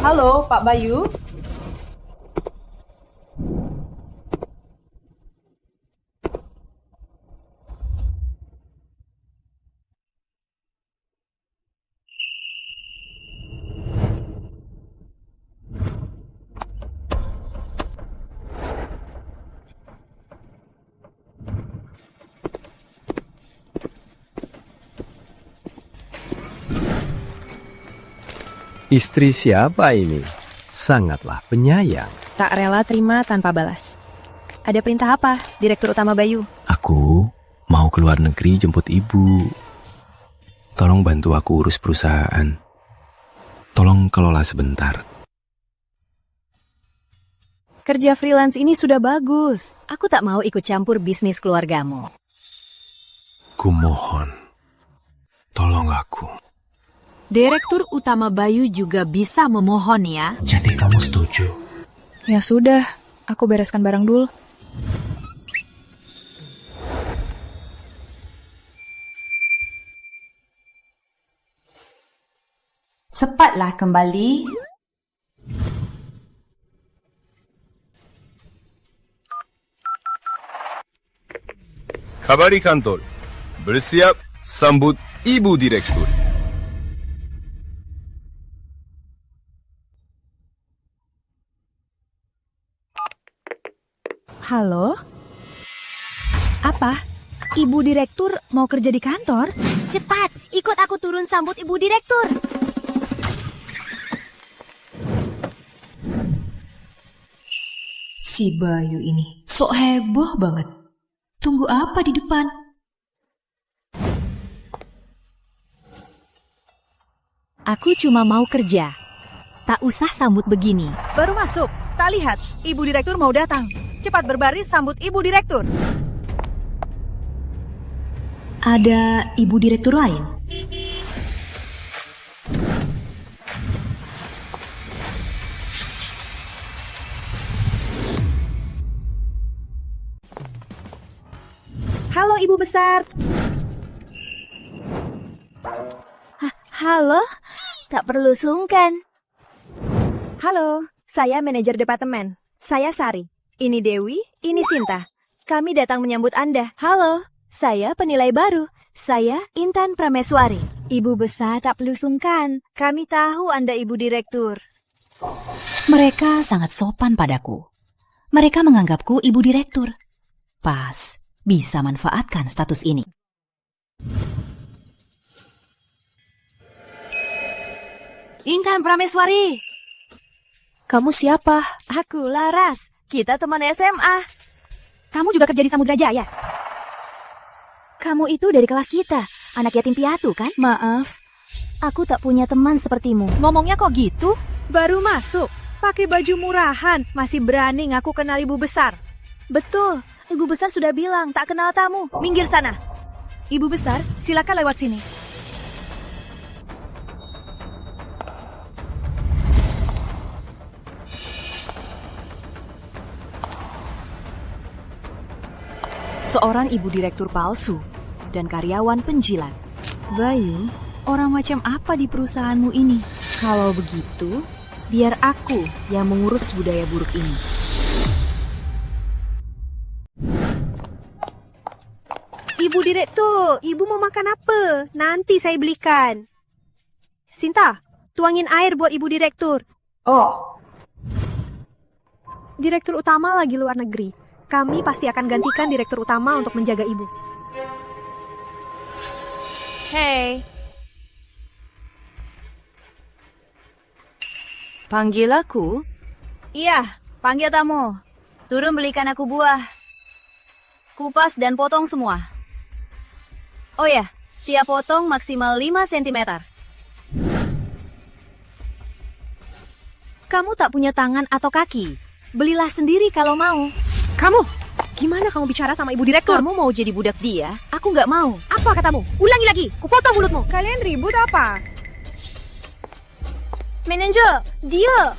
Halo, Pak Bayu. Istri siapa ini? Sangatlah penyayang. Tak rela terima tanpa balas. Ada perintah apa, Direktur Utama Bayu? Aku mau ke luar negeri jemput ibu. Tolong bantu aku urus perusahaan. Tolong kelola sebentar. Kerja freelance ini sudah bagus. Aku tak mau ikut campur bisnis keluargamu. Kumohon, tolong aku. Direktur Utama Bayu juga bisa memohon ya. Jadi kamu setuju? Ya sudah, aku bereskan barang dulu. Cepatlah kembali. Kabari kantor. Bersiap sambut Ibu Direktur. Halo? Apa? Ibu Direktur mau kerja di kantor? Cepat, ikut aku turun sambut Ibu Direktur. Si Bayu ini sok heboh banget. Tunggu apa di depan? Aku cuma mau kerja. Tak usah sambut begini. Baru masuk, tak lihat. Ibu Direktur mau datang. Cepat berbaris sambut Ibu Direktur. Ada Ibu Direktur lain? Halo Ibu Besar. Halo, tak perlu sungkan. Halo, saya manajer departemen. Saya Sari. Ini Dewi, ini Sinta. Kami datang menyambut Anda. Halo, saya penilai baru. Saya Intan Prameswari. Ibu Besar tak perlu sungkan. Kami tahu Anda Ibu Direktur. Mereka sangat sopan padaku. Mereka menganggapku Ibu Direktur. Pas, bisa manfaatkan status ini. Intan Prameswari. Kamu siapa? Aku Laras. Kita teman SMA. Kamu juga kerja di Samudra Jaya? Kamu itu dari kelas kita, anak yatim piatu kan? Maaf, aku tak punya teman sepertimu. Ngomongnya kok gitu? Baru masuk, pakai baju murahan, masih berani ngaku kenal Ibu Besar. Betul, Ibu Besar sudah bilang tak kenal tamu. Minggir sana. Ibu Besar, silakan lewat sini. Seorang Ibu Direktur palsu dan karyawan penjilat. Bayu, orang macam apa di perusahaanmu ini? Kalau begitu, biar aku yang mengurus budaya buruk ini. Ibu Direktur, Ibu mau makan apa? Nanti saya belikan. Sinta, tuangin air buat Ibu Direktur. Oh, Direktur Utama lagi luar negeri. Kami pasti akan gantikan Direktur Utama untuk menjaga Ibu. Hei. Panggil aku? Iya, panggil tamu. Turun belikan aku buah. Kupas dan potong semua. Oh ya, tiap potong maksimal 5 cm. Kamu tak punya tangan atau kaki. Belilah sendiri kalau mau. Kamu, gimana kamu bicara sama Ibu Direktur? Kamu mau jadi budak dia? Aku nggak mau. Apa katamu? Ulangi lagi, kupotong mulutmu. Kalian ribut apa? Manajer, dia.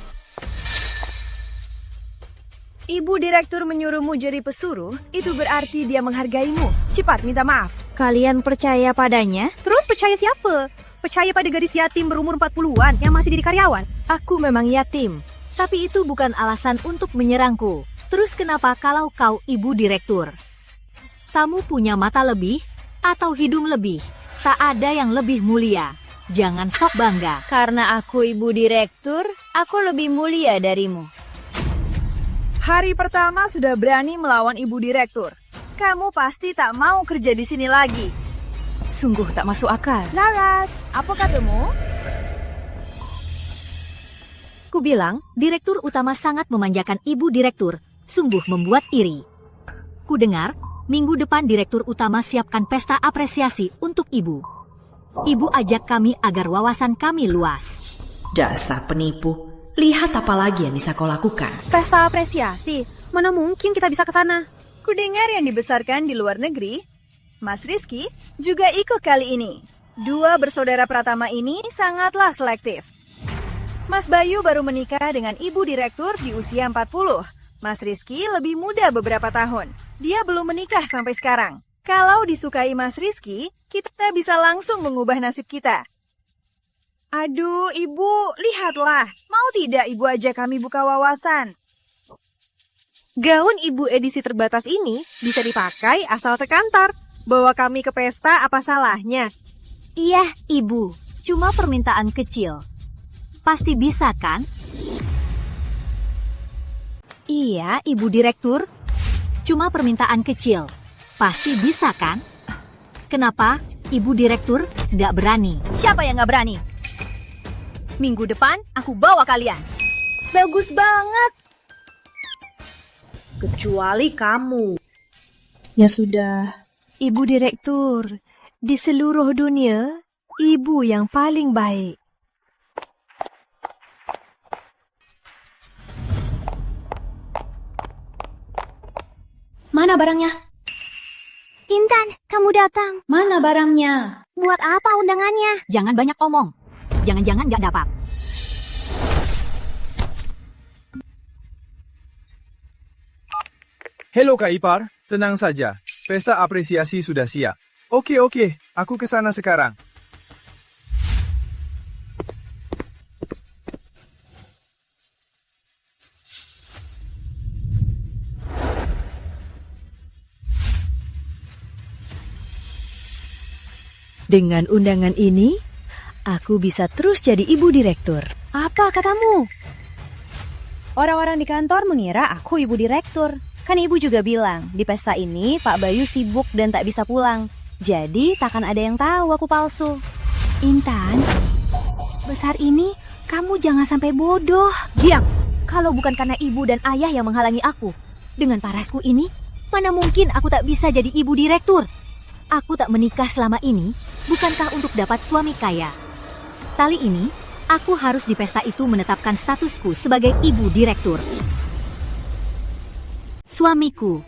Ibu Direktur menyuruhmu jadi pesuruh, itu berarti dia menghargaimu. Cepat minta maaf. Kalian percaya padanya? Terus percaya siapa? percaya pada gadis yatim berumur 40-an yang masih jadi karyawan? Aku memang yatim, tapi itu bukan alasan untuk menyerangku. Terus kenapa kalau kau ibu direktur? Kamu punya mata lebih atau hidung lebih? Tak ada yang lebih mulia. Jangan sok bangga. Karena aku ibu direktur, aku lebih mulia darimu. Hari pertama sudah berani melawan ibu direktur. Kamu pasti tak mau kerja di sini lagi. Sungguh tak masuk akal. Laras, apa katamu? Ku bilang, direktur utama sangat memanjakan ibu direktur. Sungguh membuat iri. Ku dengar, minggu depan direktur utama siapkan pesta apresiasi untuk ibu. Ibu ajak kami agar wawasan kami luas. Dasar penipu. Lihat apa lagi yang bisa kau lakukan. Pesta apresiasi? Mana mungkin kita bisa ke sana? Kudengar yang dibesarkan di luar negeri, Mas Rizky juga ikut kali ini. Dua bersaudara Pratama ini sangatlah selektif. Mas Bayu baru menikah dengan ibu direktur di usia 40. Mas Rizky lebih muda beberapa tahun. Dia belum menikah sampai sekarang. Kalau disukai Mas Rizky, kita bisa langsung mengubah nasib kita. Aduh, Ibu, lihatlah. Mau tidak Ibu ajak kami buka wawasan? Gaun ibu edisi terbatas ini bisa dipakai asal terkantar. Bawa kami ke pesta, apa salahnya? Iya, ibu. Cuma permintaan kecil. Pasti bisa, kan? Iya, ibu direktur. Cuma permintaan kecil. Pasti bisa, kan? Kenapa ibu direktur nggak berani? Siapa yang nggak berani? Minggu depan aku bawa kalian. Bagus banget. Kecuali kamu. Ya sudah. Ibu direktur, di seluruh dunia, ibu yang paling baik. Mana barangnya? Intan, kamu datang. Mana barangnya? Buat apa undangannya? Jangan banyak omong. Jangan-jangan nggak dapat. Halo Kak Ipar, tenang saja. Pesta apresiasi sudah siap. Oke, aku ke sana sekarang. Dengan undangan ini, aku bisa terus jadi ibu direktur. Apa katamu? Orang-orang di kantor mengira aku ibu direktur. Kan ibu juga bilang, di pesta ini Pak Bayu sibuk dan tak bisa pulang. Jadi takkan ada yang tahu aku palsu. Intan, besar ini kamu jangan sampai bodoh. Diam! Kalau bukan karena ibu dan ayah yang menghalangi aku, dengan parasku ini, mana mungkin aku tak bisa jadi ibu direktur? Aku tak menikah selama ini, bukankah untuk dapat suami kaya? Kali ini, aku harus di pesta itu menetapkan statusku sebagai ibu direktur. Suamiku,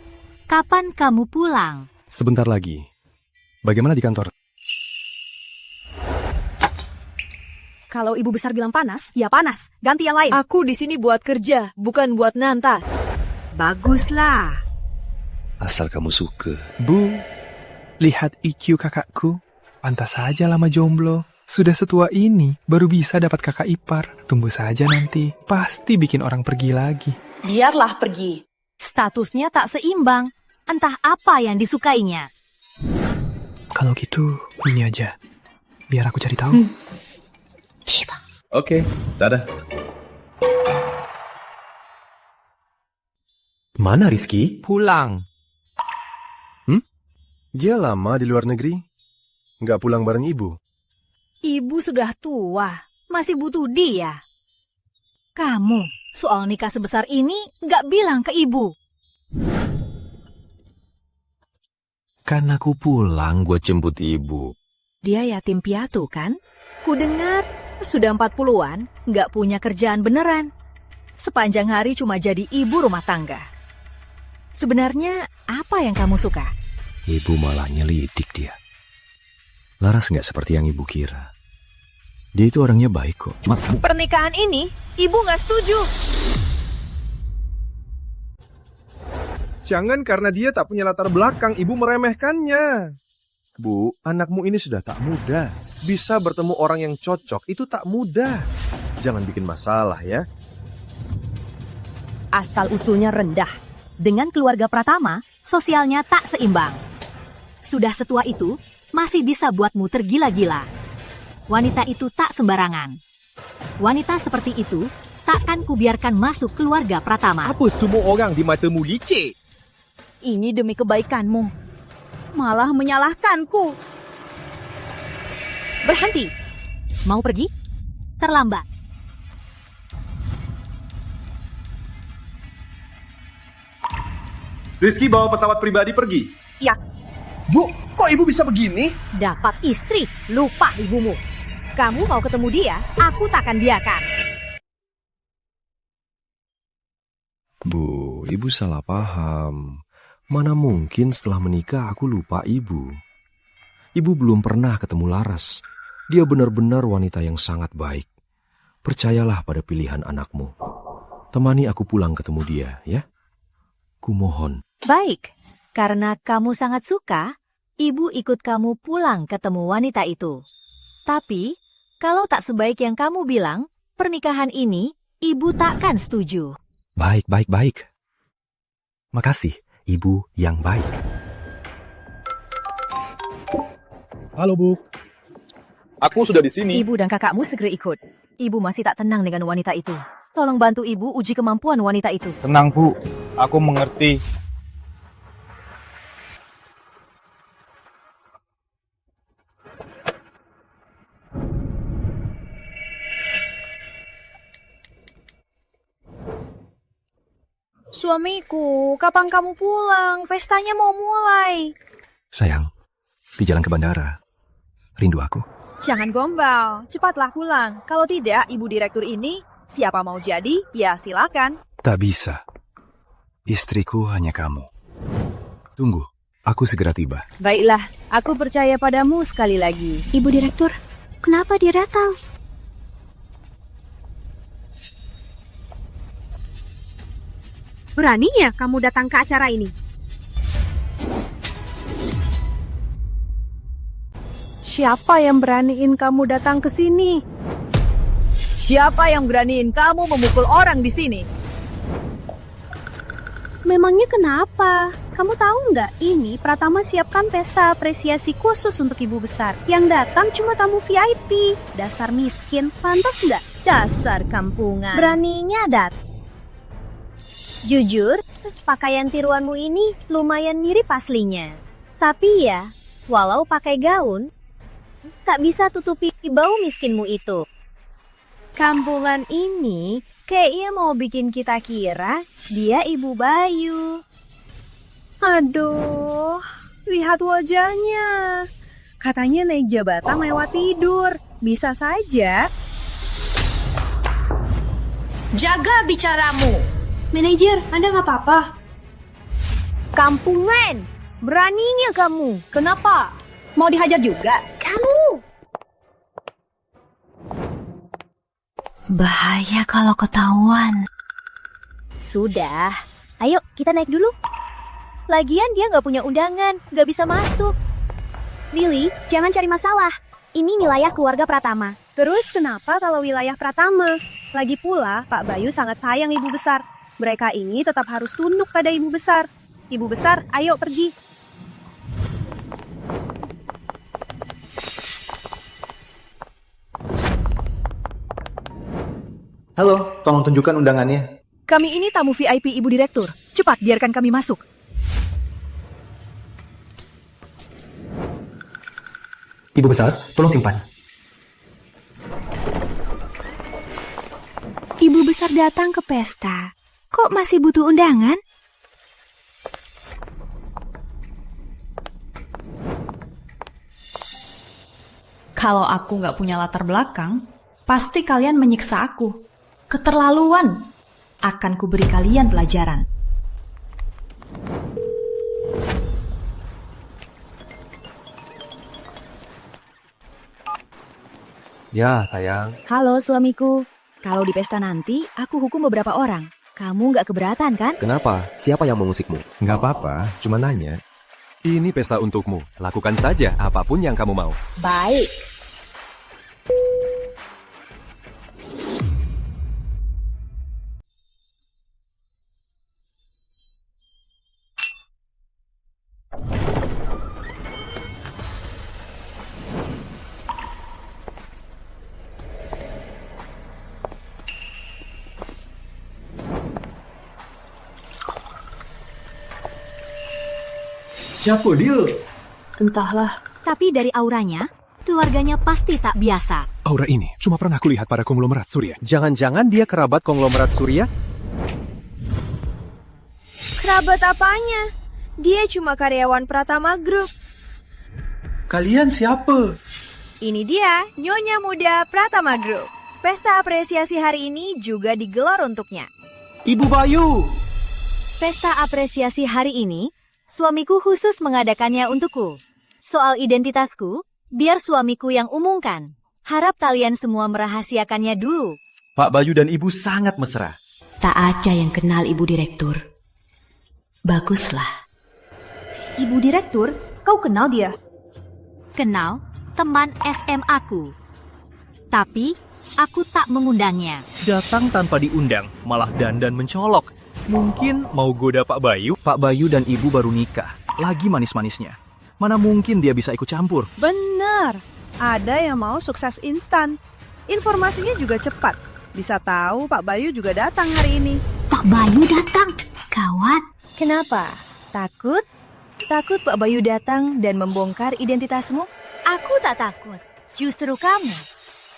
kapan kamu pulang? Sebentar lagi. Bagaimana di kantor? Kalau ibu besar bilang panas, ya panas. Ganti yang lain. Aku di sini buat kerja, bukan buat nanta. Baguslah. Asal kamu suka. Bu, lihat IQ kakakku. Pantas saja lama jomblo. Sudah setua ini, baru bisa dapat kakak ipar. Tunggu saja nanti. Pasti bikin orang pergi lagi. Biarlah pergi. Statusnya tak seimbang. Entah apa yang disukainya. Kalau gitu, ini aja. Biar aku cari tahu. Oke, dadah. Mana Rizky? Pulang. Dia lama di luar negeri. Nggak pulang bareng ibu. Ibu sudah tua, masih butuh dia. Kamu, soal nikah sebesar ini, nggak bilang ke ibu. Kan aku pulang buat jemput ibu. Dia yatim piatu kan? Ku dengar, sudah 40-an, nggak punya kerjaan beneran. Sepanjang hari cuma jadi ibu rumah tangga. Sebenarnya, apa yang kamu suka? Ibu malah nyelidik dia. Laras nggak seperti yang ibu kira. Dia itu orangnya baik kok. Pernikahan ini, ibu nggak setuju. Jangan karena dia tak punya latar belakang, ibu meremehkannya. Bu, anakmu ini sudah tak muda. Bisa bertemu orang yang cocok itu tak mudah. Jangan bikin masalah ya. Asal-usulnya rendah. Dengan keluarga Pratama, sosialnya tak seimbang. Sudah setua itu, masih bisa buatmu tergila-gila. Wanita itu tak sembarangan. Wanita seperti itu, takkan kubiarkan masuk keluarga Pratama. Apa semua orang di matamu licik? Ini demi kebaikanmu. Malah menyalahkanku. Berhenti. Mau pergi? Terlambat. Rizky bawa pesawat pribadi pergi. Ya. Bu, kok ibu bisa begini? Dapat istri, lupa ibumu. Kamu mau ketemu dia, aku takkan biarkan. Bu, ibu salah paham. Mana mungkin setelah menikah aku lupa ibu. Ibu belum pernah ketemu Laras. Dia benar-benar wanita yang sangat baik. Percayalah pada pilihan anakmu. Temani aku pulang ketemu dia, ya? Kumohon. Baik, karena kamu sangat suka, ibu ikut kamu pulang ketemu wanita itu. Tapi, kalau tak sebaik yang kamu bilang, pernikahan ini ibu takkan setuju. Baik. Makasih, ibu yang baik. Halo, Bu. Aku sudah di sini. Ibu dan kakakmu segera ikut. Ibu masih tak tenang dengan wanita itu. Tolong bantu ibu uji kemampuan wanita itu. Tenang, Bu. Aku mengerti. Suamiku, kapan kamu pulang? Pestanya mau mulai. Sayang, di jalan ke bandara. Rindu aku? Jangan gombal, cepatlah pulang. Kalau tidak, ibu direktur ini, siapa mau jadi, ya silakan. Tak bisa. Istriku hanya kamu. Tunggu, aku segera tiba. Baiklah, aku percaya padamu sekali lagi. Ibu direktur, kenapa dia datang? Beraninya kamu datang ke acara ini? Siapa yang beraniin kamu datang ke sini? Siapa yang beraniin kamu memukul orang di sini? Memangnya kenapa? Kamu tahu nggak, ini Pratama siapkan pesta apresiasi khusus untuk ibu besar. Yang datang cuma tamu VIP. Dasar miskin, pantas nggak? Dasar kampungan. Beraninya datang. Jujur, pakaian tiruanmu ini lumayan mirip aslinya. Tapi ya, walau pakai gaun, tak bisa tutupi bau miskinmu itu. Kampungan ini kayaknya mau bikin kita kira dia Ibu Bayu. Aduh, lihat wajahnya. Katanya naik jabatan lewat tidur. Bisa saja. Jaga bicaramu. Manajer, Anda nggak apa-apa? Kampungan, beraninya kamu. Kenapa? Mau dihajar juga? Kamu. Bahaya kalau ketahuan. Sudah, ayo kita naik dulu. Lagian dia nggak punya undangan, nggak bisa masuk. Lily, jangan cari masalah. Ini wilayah keluarga Pratama. Terus kenapa kalau wilayah Pratama? Lagi pula, Pak Bayu sangat sayang ibu besar. Mereka ini tetap harus tunduk pada ibu besar. Ibu besar, ayo pergi. Halo, tolong tunjukkan undangannya. Kami ini tamu VIP Ibu Direktur. Cepat, biarkan kami masuk. Ibu besar, tolong simpan. Ibu besar datang ke pesta. Kok masih butuh undangan? Kalau aku nggak punya latar belakang, pasti kalian menyiksa aku. Keterlaluan. Akan kuberi kalian pelajaran. Ya, sayang. Halo suamiku. Kalau di pesta nanti, aku hukum beberapa orang. Kamu nggak keberatan kan? Kenapa? Siapa yang mengusikmu? Nggak apa-apa, cuma nanya. Ini pesta untukmu. Lakukan saja apapun yang kamu mau. Baik. Siapa dia? Entahlah. Tapi dari auranya, keluarganya pasti tak biasa. Aura ini cuma pernah aku lihat pada konglomerat Surya. Jangan-jangan dia kerabat konglomerat Surya? Kerabat apanya? Dia cuma karyawan Pratama Group. Kalian siapa? Ini dia, Nyonya Muda Pratama Group. Pesta apresiasi hari ini juga digelar untuknya. Ibu Bayu! Pesta apresiasi hari ini, suamiku khusus mengadakannya untukku. Soal identitasku, biar suamiku yang umumkan. Harap kalian semua merahasiakannya dulu. Pak Bayu dan Ibu sangat mesra. Tak ada yang kenal Ibu Direktur. Baguslah. Ibu Direktur, kau kenal dia? Kenal teman SMA-ku. Tapi, aku tak mengundangnya. Datang tanpa diundang, malah dandan mencolok. Mungkin mau goda Pak Bayu? Pak Bayu dan Ibu baru nikah, lagi manis-manisnya. Mana mungkin dia bisa ikut campur? Benar, ada yang mau sukses instan. Informasinya juga cepat. Bisa tahu Pak Bayu juga datang hari ini. Pak Bayu datang? Gawat. Kenapa? Takut? Takut Pak Bayu datang dan membongkar identitasmu? Aku tak takut. Justru kamu.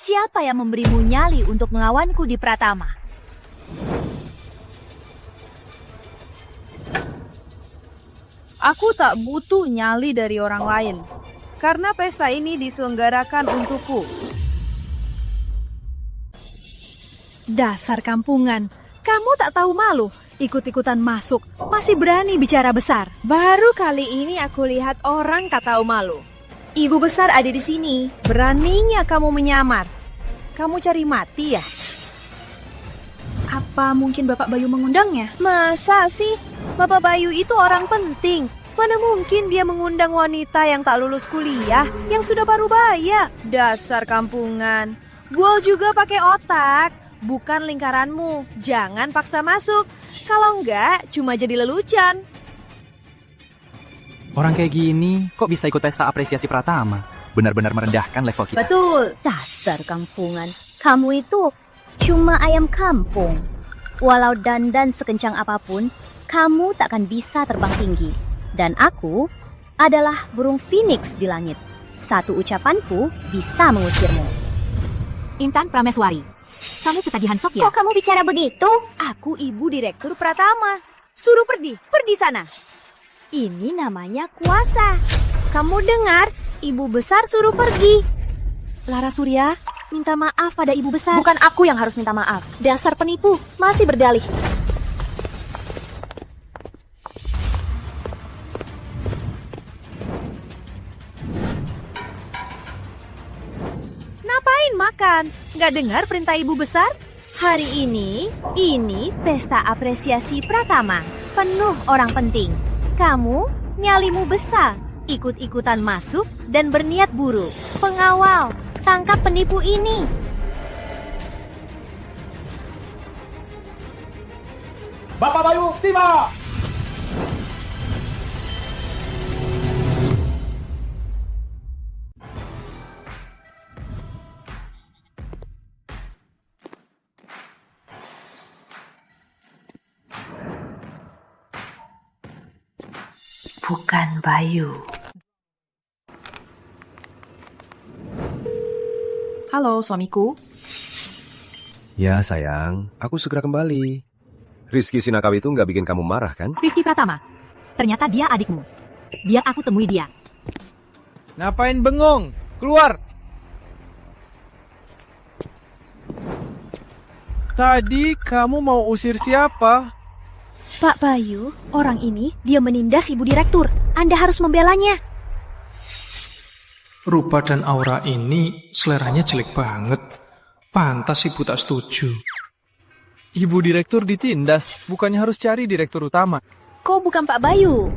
Siapa yang memberimu nyali untuk melawanku di Pratama? Aku tak butuh nyali dari orang lain, karena pesta ini diselenggarakan untukku. Dasar kampungan, kamu tak tahu malu, ikut-ikutan masuk, masih berani bicara besar. Baru kali ini aku lihat orang tak tahu malu. Ibu besar ada di sini, beraninya kamu menyamar. Kamu cari mati ya? Apa mungkin Bapak Bayu mengundangnya? Masa sih? Bapak Bayu itu orang penting. Mana mungkin dia mengundang wanita yang tak lulus kuliah, yang sudah baru baya. Dasar kampungan. Bual juga pakai otak, bukan lingkaranmu. Jangan paksa masuk. Kalau enggak, cuma jadi lelucon. Orang kayak gini, kok bisa ikut pesta apresiasi Pratama? Benar-benar merendahkan level kita. Betul. Dasar kampungan. Kamu itu cuma ayam kampung. Walau dandan sekencang apapun, kamu takkan bisa terbang tinggi. Dan aku adalah burung phoenix di langit. Satu ucapanku bisa mengusirmu. Intan Prameswari, kamu ketagihan sok ya? Kok kamu bicara begitu? Aku ibu direktur Pratama. Suruh pergi sana. Ini namanya kuasa. Kamu dengar? Ibu besar suruh pergi. Lara Surya, minta maaf pada ibu besar. Bukan aku yang harus minta maaf. Dasar penipu, masih berdalih. Ngapain makan? Nggak dengar perintah ibu besar? Hari ini pesta apresiasi Pratama. Penuh orang penting. Kamu nyalimu besar. Ikut-ikutan masuk dan berniat buruk. Pengawal, tangkap penipu ini. Bapak Bayu, tiba! Bukan Bayu. Halo, suamiku. Ya, sayang. Aku segera kembali. Rizky Sinakawi itu nggak bikin kamu marah, kan? Rizky Pratama. Ternyata dia adikmu. Biar aku temui dia. Ngapain bengong? Keluar! Tadi kamu mau usir siapa? Pak Bayu, orang ini dia menindas ibu direktur. Anda harus membelanya. Rupa dan aura ini seleranya jelek banget. Pantas ibu tak setuju. Ibu direktur ditindas, bukannya harus cari direktur utama. Kau bukan Pak Bayu.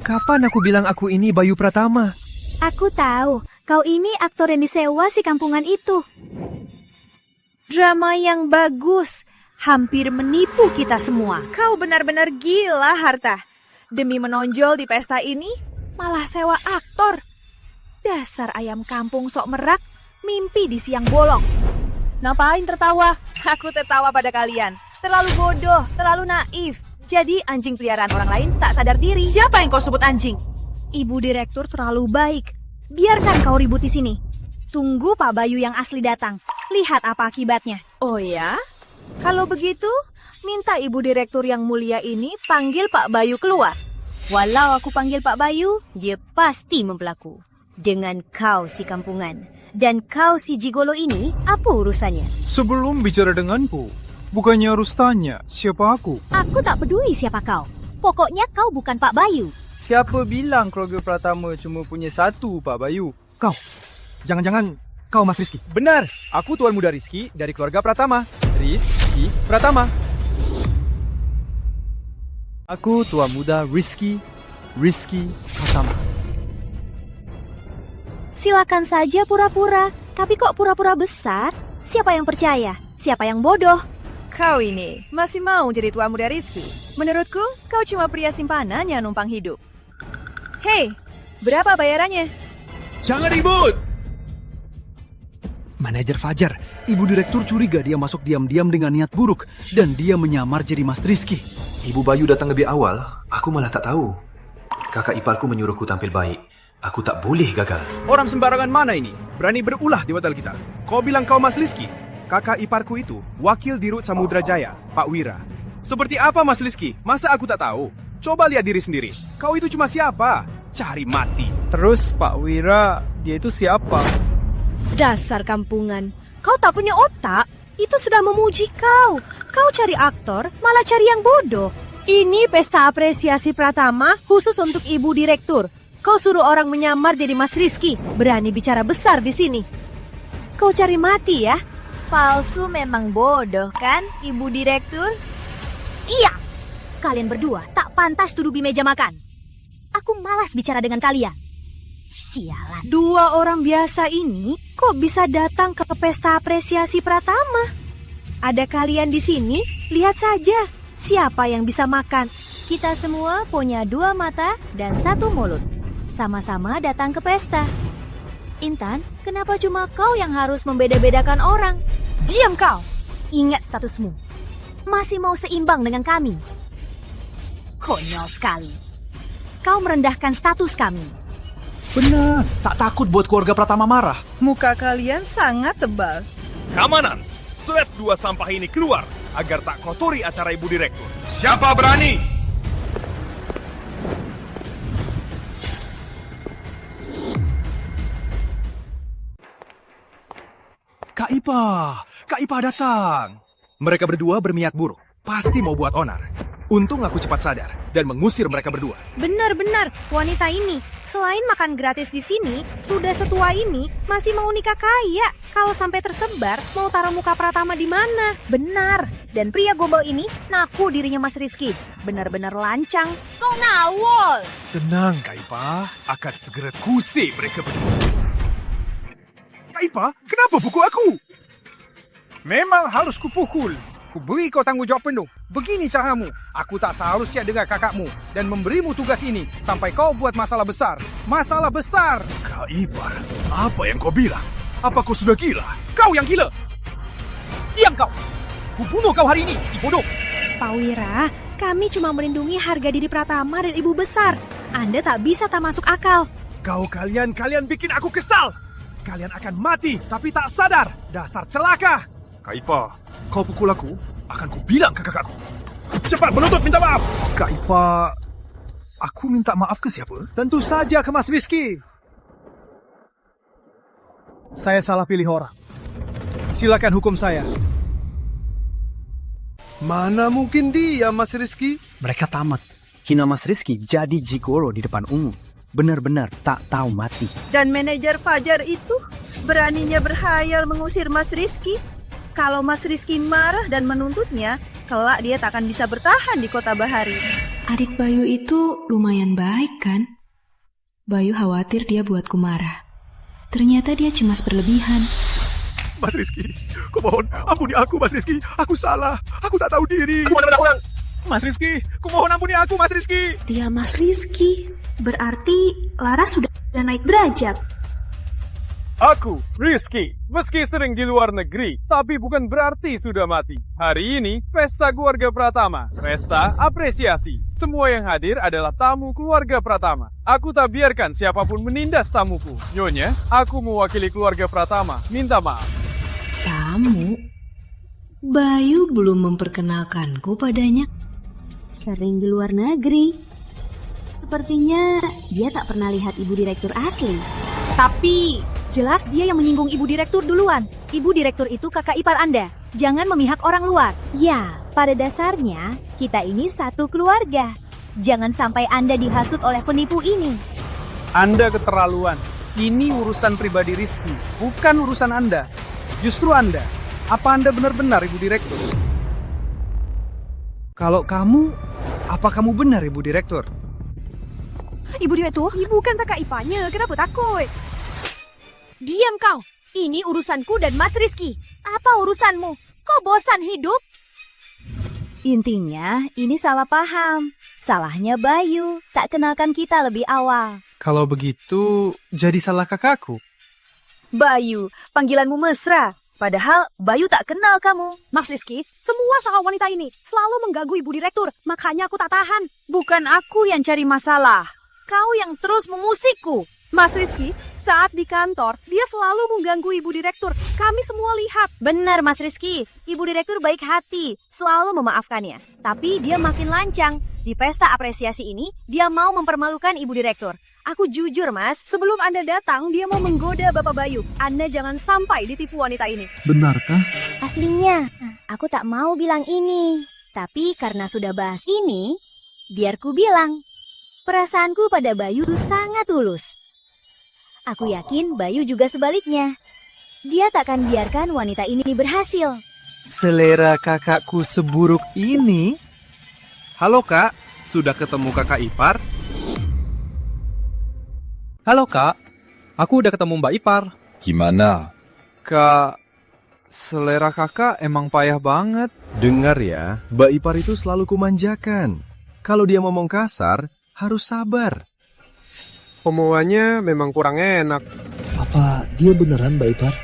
Kapan aku bilang aku ini Bayu Pratama? Aku tahu, kau ini aktor yang disewa si kampungan itu. Drama yang bagus. Hampir menipu kita semua. Kau benar-benar gila, Harta. Demi menonjol di pesta ini, malah sewa aktor. Dasar ayam kampung sok merak, mimpi di siang bolong. Ngapain tertawa? Aku tertawa pada kalian. Terlalu bodoh, terlalu naif. Jadi anjing peliharaan orang lain tak sadar diri. Siapa yang kau sebut anjing? Ibu Direktur terlalu baik. Biarkan kau ribut di sini. Tunggu Pak Bayu yang asli datang. Lihat apa akibatnya. Oh ya? Kalau begitu, minta Ibu Direktur yang mulia ini panggil Pak Bayu keluar. Walau aku panggil Pak Bayu, dia pasti mempelaku. Dengan kau si kampungan. Dan kau si gigolo ini, apa urusannya? Sebelum bicara denganku, bukannya harus tanya siapa aku? Aku tak peduli siapa kau. Pokoknya kau bukan Pak Bayu. Siapa bilang keluarga Pratama cuma punya satu, Pak Bayu? Kau, jangan-jangan kau Mas Rizky? Benar, aku Tuan Muda Rizky dari keluarga Pratama. Rizky Pratama. Aku Tuan Muda Rizky Pratama. Silakan saja pura-pura. Tapi kok pura-pura besar? Siapa yang percaya? Siapa yang bodoh? Kau ini masih mau jadi Tuan Muda Rizky? Menurutku, kau cuma pria simpanan yang numpang hidup. Hei, berapa bayarannya? Jangan ribut! Manajer Fajar, Ibu Direktur curiga dia masuk diam-diam dengan niat buruk dan dia menyamar jadi Mas Rizky. Ibu Bayu datang lebih awal, aku malah tak tahu. Kakak iparku menyuruhku tampil baik. Aku tak boleh gagal. Orang sembarangan mana ini? Berani berulah di hotel kita. Kau bilang kau Mas Rizky? Kakak iparku itu wakil Dirut Samudra Jaya, Pak Wira. Seperti apa Mas Rizky? Masa aku tak tahu? Coba lihat diri sendiri. Kau itu cuma siapa? Cari mati. Terus Pak Wira, dia itu siapa? Dasar kampungan. Kau tak punya otak? Itu sudah memuji kau. Kau cari aktor, malah cari yang bodoh. Ini pesta apresiasi Pratama khusus untuk Ibu Direktur. Kau suruh orang menyamar jadi Mas Rizky. Berani bicara besar di sini. Kau cari mati ya? Palsu memang bodoh kan, Ibu Direktur? Iya, kalian berdua tak pantas duduk di meja makan. Aku malas bicara dengan kalian. Sialan. Dua orang biasa ini kok bisa datang ke pesta apresiasi Pratama? Ada kalian di sini? Lihat saja, siapa yang bisa makan? Kita semua punya 2 mata dan 1 mulut. Sama-sama datang ke pesta. Intan, kenapa cuma kau yang harus membeda-bedakan orang? Diam kau! Ingat statusmu. Masih mau seimbang dengan kami. Konyol sekali. Kau merendahkan status kami. Benar, tak takut buat keluarga Pratama marah. Muka kalian sangat tebal. Keamanan, seret 2 sampah ini keluar agar tak kotori acara Ibu Direktur. Siapa berani? Kak Ipa datang. Mereka berdua berniat buruk. Pasti mau buat onar. Untung aku cepat sadar dan mengusir mereka berdua. Benar-benar, wanita ini selain makan gratis di sini, sudah setua ini masih mau nikah kaya. Kalau sampai tersebar, mau taruh muka Pratama di mana? Benar. Dan pria gombal ini naku dirinya Mas Rizky. Benar-benar lancang. Kau ngawul. Tenang, Kak Ipa. Akan segera kusik mereka berdua. Kak Ipa, kenapa pukul aku? Memang harus kupukul. Ku beri kau tanggungjawab penuh. Begini caramu. Aku tak seharusnya dengar kakakmu dan memberimu tugas ini sampai kau buat masalah besar. Masalah besar. Kak Ipar, apa yang kau bilang? Apa kau sudah gila? Kau yang gila. Diam kau. Ku bunuh kau hari ini, si bodoh. Pak Wira, kami cuma melindungi harga diri Pratama dan Ibu Besar. Anda tak bisa tak masuk akal. Kalian bikin aku kesal. Kalian akan mati tapi tak sadar. Dasar celaka. Kak Ipa, kau pukul aku, akan ku bilang ke kakakku. Cepat menuntut minta maaf. Kak Ipa, aku minta maaf ke siapa? Tentu saja ke Mas Rizky. Saya salah pilih orang. Silakan hukum saya. Mana mungkin dia, Mas Rizky? Mereka tamat. Hina Mas Rizky jadi gigolo di depan umum. Benar-benar tak tahu mati. Dan manajer Fajar itu beraninya berhayal mengusir Mas Rizky. Kalau Mas Rizky marah dan menuntutnya, kelak dia tak akan bisa bertahan di Kota Bahari. Adik Bayu itu lumayan baik kan? Bayu khawatir dia buatku marah. Ternyata dia cemas berlebihan. Mas Rizky, ku mohon ampuni aku Mas Rizky. Aku salah, aku tak tahu diri. Aku benar-benar Mas Rizky, ku mohon ampuni aku Mas Rizky. Dia Mas Rizky. Berarti Laras sudah naik derajat. Aku, Rizky, meski sering di luar negeri, tapi bukan berarti sudah mati. Hari ini, pesta keluarga Pratama, pesta apresiasi. Semua yang hadir adalah tamu keluarga Pratama. Aku tak biarkan siapapun menindas tamuku. Nyonya, aku mewakili keluarga Pratama, minta maaf. Tamu? Bayu belum memperkenalkanku padanya. Sering di luar negeri. Sepertinya dia tak pernah lihat ibu direktur asli. Tapi jelas dia yang menyinggung ibu direktur duluan. Ibu direktur itu kakak ipar Anda. Jangan memihak orang luar. Ya, pada dasarnya kita ini satu keluarga. Jangan sampai Anda dihasut oleh penipu ini. Anda keterlaluan. Ini urusan pribadi Rizky, bukan urusan Anda. Justru Anda. Apa Anda benar-benar ibu direktur? Kalau kamu, apa kamu benar ibu direktur? Ibu direktur, bukan kakak iparnya. Kenapa takut? Diam kau. Ini urusanku dan Mas Rizky. Apa urusanmu? Kau bosan hidup? Intinya, ini salah paham. Salahnya Bayu, tak kenalkan kita lebih awal. Kalau begitu, jadi salah kakakku. Bayu, panggilanmu mesra. Padahal Bayu tak kenal kamu. Mas Rizky, semua salah wanita ini. Selalu mengganggu ibu direktur. Makanya aku tak tahan. Bukan aku yang cari masalah. Kau yang terus memusikku. Mas Rizky, saat di kantor, dia selalu mengganggu ibu direktur. Kami semua lihat. Benar Mas Rizky, ibu direktur baik hati, selalu memaafkannya. Tapi dia makin lancang. Di pesta apresiasi ini, dia mau mempermalukan ibu direktur. Aku jujur Mas. Sebelum Anda datang, dia mau menggoda Bapak Bayu. Anda jangan sampai ditipu wanita ini. Benarkah? Aslinya, aku tak mau bilang ini. Tapi karena sudah bahas ini, biar ku bilang. Perasaanku pada Bayu sangat tulus. Aku yakin Bayu juga sebaliknya. Dia takkan biarkan wanita ini berhasil. Selera kakakku seburuk ini? Halo kak, sudah ketemu kakak ipar? Halo kak, aku udah ketemu Mbak Ipar. Gimana? Kak, selera kakak emang payah banget. Dengar ya, Mbak Ipar itu selalu kumanjakan. Kalau dia ngomong kasar, harus sabar. Omongannya memang kurang enak. Apa dia beneran Mbak Ipar?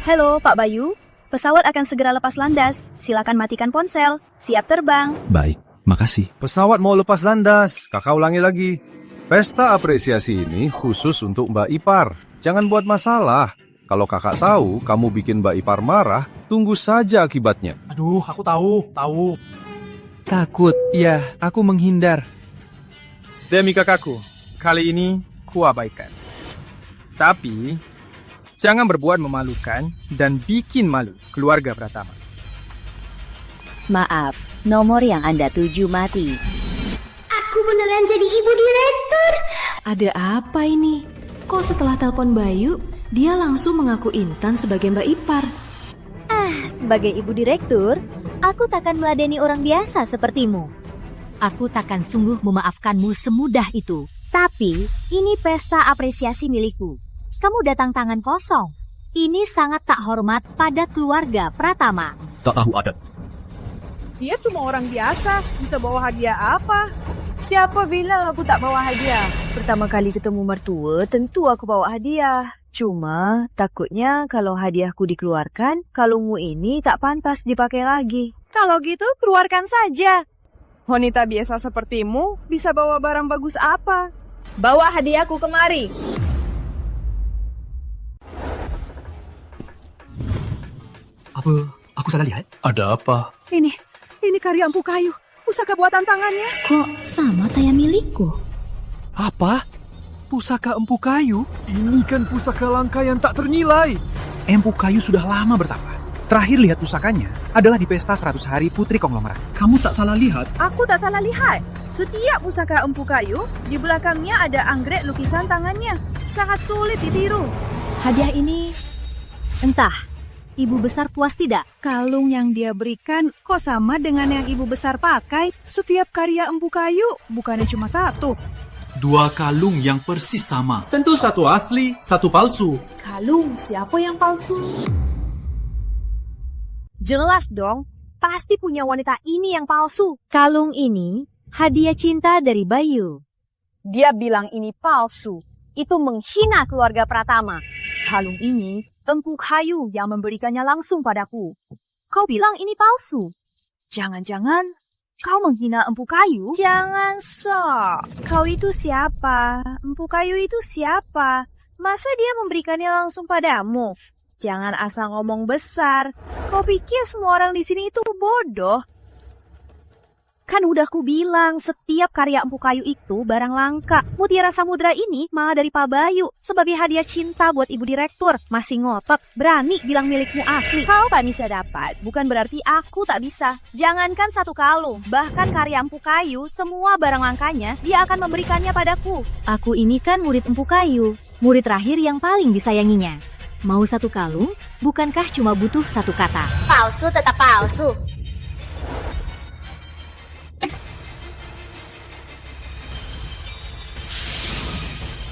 Halo Pak Bayu, pesawat akan segera lepas landas. Silakan matikan ponsel, siap terbang. Baik, makasih. Pesawat mau lepas landas, kakak ulangi lagi. Pesta apresiasi ini khusus untuk Mbak Ipar. Jangan buat masalah. Kalau kakak tahu kamu bikin Mbak Ipar marah, tunggu saja akibatnya. Aduh, aku tahu. Takut, ya, aku menghindar. Demi kakakku, kali ini kuabaikan. Tapi, jangan berbuat memalukan dan bikin malu keluarga Pratama. Maaf, nomor yang Anda tuju mati. Aku beneran jadi ibu direktur. Ada apa ini? Kok setelah telepon Bayu, dia langsung mengaku Intan sebagai Mbak Ipar? Sebagai ibu direktur, aku takkan meladeni orang biasa sepertimu. Aku takkan sungguh memaafkanmu semudah itu. Tapi, ini pesta apresiasi milikku. Kamu datang tangan kosong. Ini sangat tak hormat pada keluarga Pratama. Tak tahu adat. Dia cuma orang biasa, bisa bawa hadiah apa? Siapa bilang aku tak bawa hadiah? Pertama kali ketemu mertua, tentu aku bawa hadiah. Cuma, takutnya kalau hadiahku dikeluarkan, kalungmu ini tak pantas dipakai lagi. Kalau gitu, keluarkan saja. Wanita biasa sepertimu bisa bawa barang bagus apa? Bawa hadiahku kemari. Apa aku salah lihat? Ada apa? Ini karya empu kayu. Pusaka buatan tangannya. Kok sama kayak milikku? Apa? Pusaka empu kayu? Ini kan pusaka langka yang tak ternilai. Empu kayu sudah lama bertapa. Terakhir lihat pusakanya adalah di pesta 100 hari Putri Konglomerat. Kamu tak salah lihat? Aku tak salah lihat. Setiap pusaka empu kayu, di belakangnya ada anggrek lukisan tangannya. Sangat sulit ditiru. Hadiah ini, entah, ibu besar puas tidak? Kalung yang dia berikan kok sama dengan yang ibu besar pakai? Setiap karya empu kayu bukannya cuma satu. 2 kalung yang persis sama. Tentu satu asli, satu palsu. Kalung siapa yang palsu? Jelas dong, pasti punya wanita ini yang palsu. Kalung ini hadiah cinta dari Bayu. Dia bilang ini palsu. Itu menghina keluarga Pratama. Kalung ini Empu Kayu yang memberikannya langsung padaku. Kau bilang ini palsu. Jangan-jangan kau menghina Empu Kayu? Jangan sok. Kau itu siapa? Empu Kayu itu siapa? Masa dia memberikannya langsung padamu? Jangan asal ngomong besar. Kau pikir semua orang di sini itu bodoh? Kan udah ku bilang, setiap karya Empu Kayu itu barang langka. Mutiara Samudra ini malah dari Pak Bayu sebagai hadiah cinta buat Ibu Direktur. Masih ngotot, berani bilang milikmu asli. Kau tak bisa dapat, bukan berarti aku tak bisa. Jangankan satu kalung, bahkan karya Empu Kayu, semua barang langkanya, dia akan memberikannya padaku. Aku ini kan murid Empu Kayu, murid terakhir yang paling disayanginya. Mau satu kalung, bukankah cuma butuh satu kata? Palsu tetap palsu.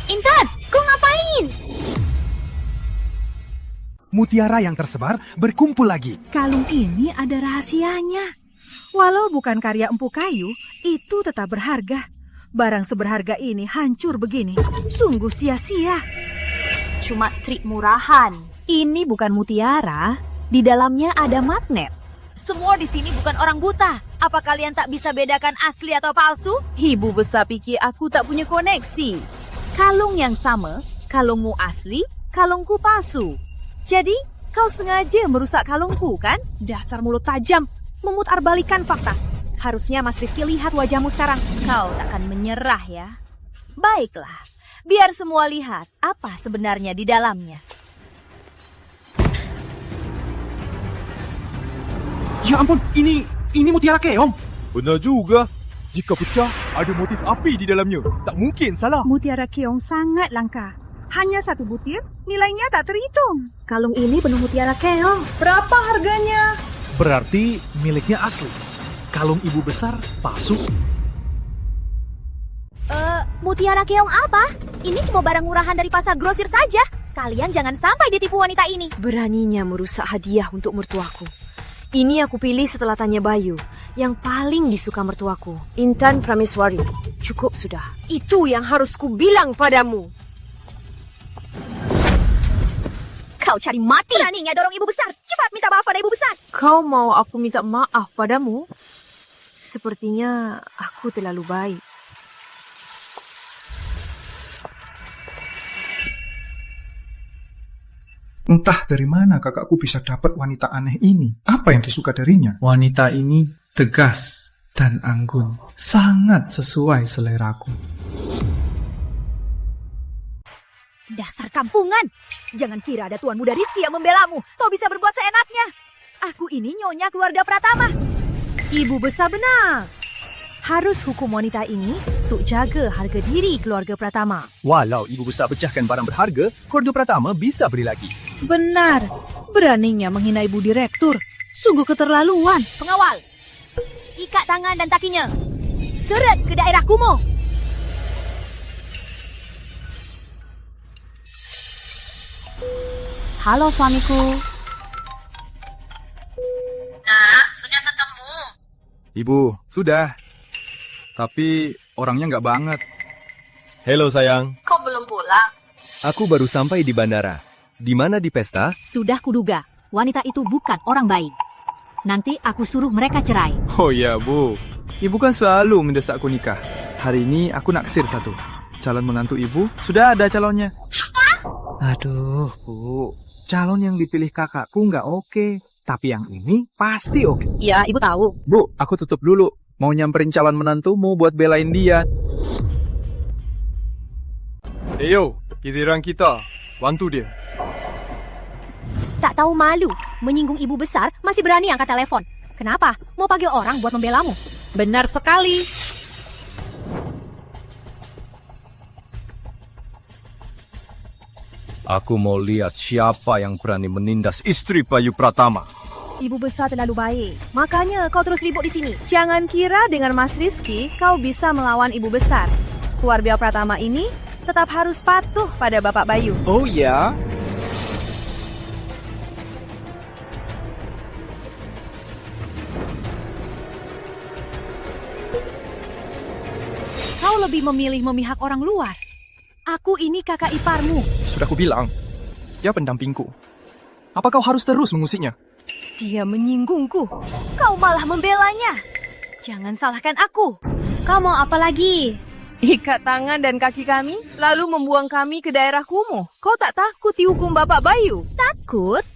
Intan, kau ngapain? Mutiara yang tersebar berkumpul lagi. Kalung ini ada rahasianya. Walau bukan karya Empu Kayu, itu tetap berharga. Barang seberharga ini hancur begini. Sungguh sia-sia. Cuma trik murahan. Ini bukan mutiara, di dalamnya ada magnet. Semua di sini bukan orang buta. Apa kalian tak bisa bedakan asli atau palsu? Ibu besar pikir aku tak punya koneksi. Kalung yang sama, kalungmu asli, kalungku palsu. Jadi, kau sengaja merusak kalungku, kan? Dasar mulut tajam, memutarbalikan fakta. Harusnya Mas Rizky lihat wajahmu sekarang. Kau takkan menyerah ya? Baiklah, biar semua lihat apa sebenarnya di dalamnya. Ya ampun, ini mutiara keong. Benar juga. Jika pecah, ada motif api di dalamnya. Tak mungkin salah. Mutiara keong sangat langka. Hanya satu butir, nilainya tak terhitung. Kalung ini penuh mutiara keong. Berapa harganya? Berarti miliknya asli. Kalung ibu besar palsu. Mutiara keong apa? Ini cuma barang murahan dari pasar grosir saja. Kalian jangan sampai ditipu wanita ini. Beraninya merusak hadiah untuk mertuaku. Ini aku pilih setelah tanya Bayu, yang paling disuka mertuaku, Intan Prameswari. Cukup sudah. Itu yang harus ku bilang padamu. Kau cari mati. Beraninya dorong ibu besar. Cepat minta maaf pada ibu besar. Kau mau aku minta maaf padamu? Sepertinya aku terlalu baik. Entah dari mana kakakku bisa dapat wanita aneh ini. Apa yang disuka darinya? Wanita ini tegas dan anggun. Sangat sesuai seleraku. Dasar kampungan. Jangan kira ada Tuan Muda Rizky yang membelamu. Kau bisa berbuat seenaknya. Aku ini nyonya keluarga Pratama. Ibu besar benar. Harus hukum wanita ini untuk jaga harga diri keluarga Pratama. Walau ibu besar pecahkan barang berharga, keluarga Pratama bisa beli lagi. Benar. Beraninya menghina Ibu Direktur. Sungguh keterlaluan. Pengawal, ikat tangan dan kakinya. Seret ke daerah kumuh. Halo suamiku. Nak, sudah ketemu? Ibu, sudah. Tapi orangnya nggak banget. Halo sayang. Kok belum pulang? Aku baru sampai di bandara. Di mana di pesta? Sudah kuduga, wanita itu bukan orang baik. Nanti aku suruh mereka cerai. Oh ya, Bu. Ibu kan selalu mendesakku nikah. Hari ini aku naksir satu. Calon menantu ibu sudah ada calonnya. Aduh, Bu. Calon yang dipilih kakakku nggak oke. Tapi yang ini pasti oke. Ya, Ibu tahu. Bu, aku tutup dulu. Mau nyamperin calon menantumu buat belain dia. Yo, giliran kita. Bantu dia. Tak tahu malu, menyinggung ibu besar masih berani angkat telepon. Kenapa? Mau panggil orang buat membelamu? Benar sekali. Aku mau lihat siapa yang berani menindas istri Bayu Pratama. Ibu besar terlalu baik. Makanya kau terus ribut di sini. Jangan kira dengan Mas Rizky kau bisa melawan ibu besar. Keluarga Pratama ini tetap harus patuh pada Bapak Bayu. Oh ya? Kau lebih memilih memihak orang luar. Aku ini kakak iparmu. Sudah aku bilang, Dia pendampingku. Apa kau harus terus mengusiknya? Dia menyinggungku. Kau malah membelanya. Jangan salahkan aku. Kau mau apa lagi? Ikat tangan dan kaki kami, lalu membuang kami ke daerah kumuh. Kau tak takut dihukum Bapak Bayu? Takut?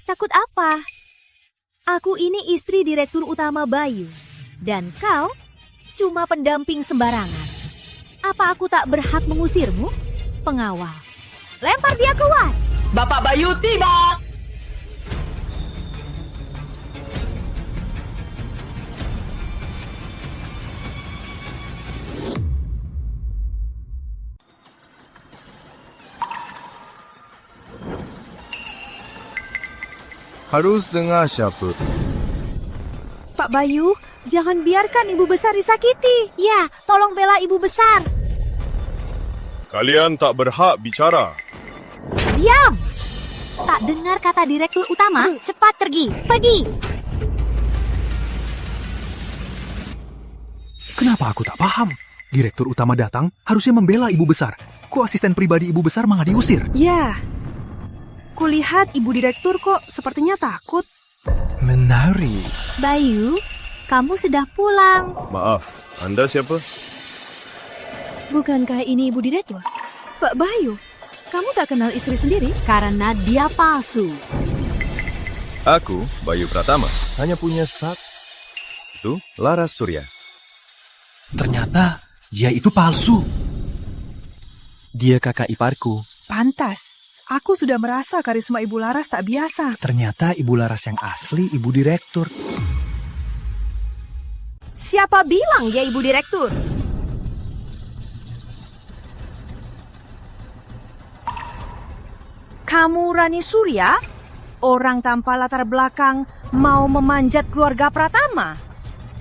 Takut apa? Aku ini istri Direktur Utama Bayu. Dan kau cuma pendamping sembarangan. Apa aku tak berhak mengusirmu? Pengawal, lempar dia keluar. Bapak Bayu tiba. Harus dengar siapa? Pak Bayu, jangan biarkan ibu besar disakiti. Ya, tolong bela ibu besar. Kalian tak berhak bicara. Diam! Tak dengar kata Direktur Utama? Cepat pergi, pergi! Kenapa aku tak paham? Direktur Utama datang, harusnya membela ibu besar. Kok asisten pribadi ibu besar malah diusir? Ya, kulihat ibu direktur kok sepertinya takut. Menarik. Bayu, kamu sudah pulang. Maaf, Anda siapa? Bukankah ini ibu direktur? Pak Bayu, kamu tak kenal istri sendiri? Karena dia palsu. Aku, Bayu Pratama, hanya punya satu Laras Surya. Ternyata dia itu palsu. Dia kakak iparku. Pantas. Aku sudah merasa karisma Ibu Laras tak biasa. Ternyata Ibu Laras yang asli ibu direktur. Siapa bilang dia ibu direktur? Kamu Rani Surya? Orang tanpa latar belakang mau memanjat keluarga Pratama?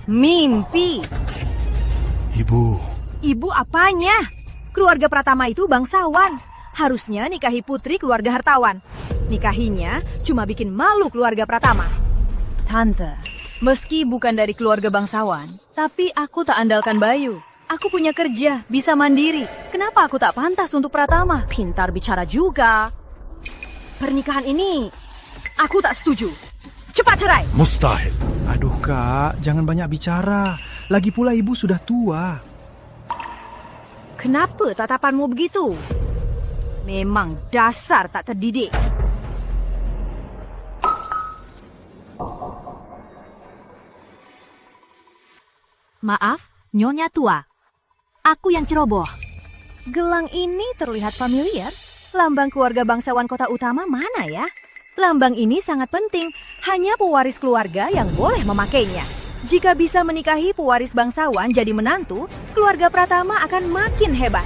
Mimpi. Ibu. Ibu apanya? Keluarga Pratama itu bangsawan. Harusnya nikahi putri keluarga hartawan. Nikahinya cuma bikin malu keluarga Pratama. Tante, meski bukan dari keluarga bangsawan, tapi aku tak andalkan Bayu. Aku punya kerja, bisa mandiri. Kenapa aku tak pantas untuk Pratama? Pintar bicara juga. Pernikahan ini, aku tak setuju. Cepat cerai. Mustahil. Aduh kak, jangan banyak bicara. Lagi pula ibu sudah tua. Kenapa tatapanmu begitu? Memang dasar tak terdidik. Maaf, Nyonya tua. Aku yang ceroboh. Gelang ini terlihat familiar. Lambang keluarga bangsawan kota utama mana ya? Lambang ini sangat penting. Hanya pewaris keluarga yang boleh memakainya. Jika bisa menikahi pewaris bangsawan jadi menantu, keluarga Pratama akan makin hebat.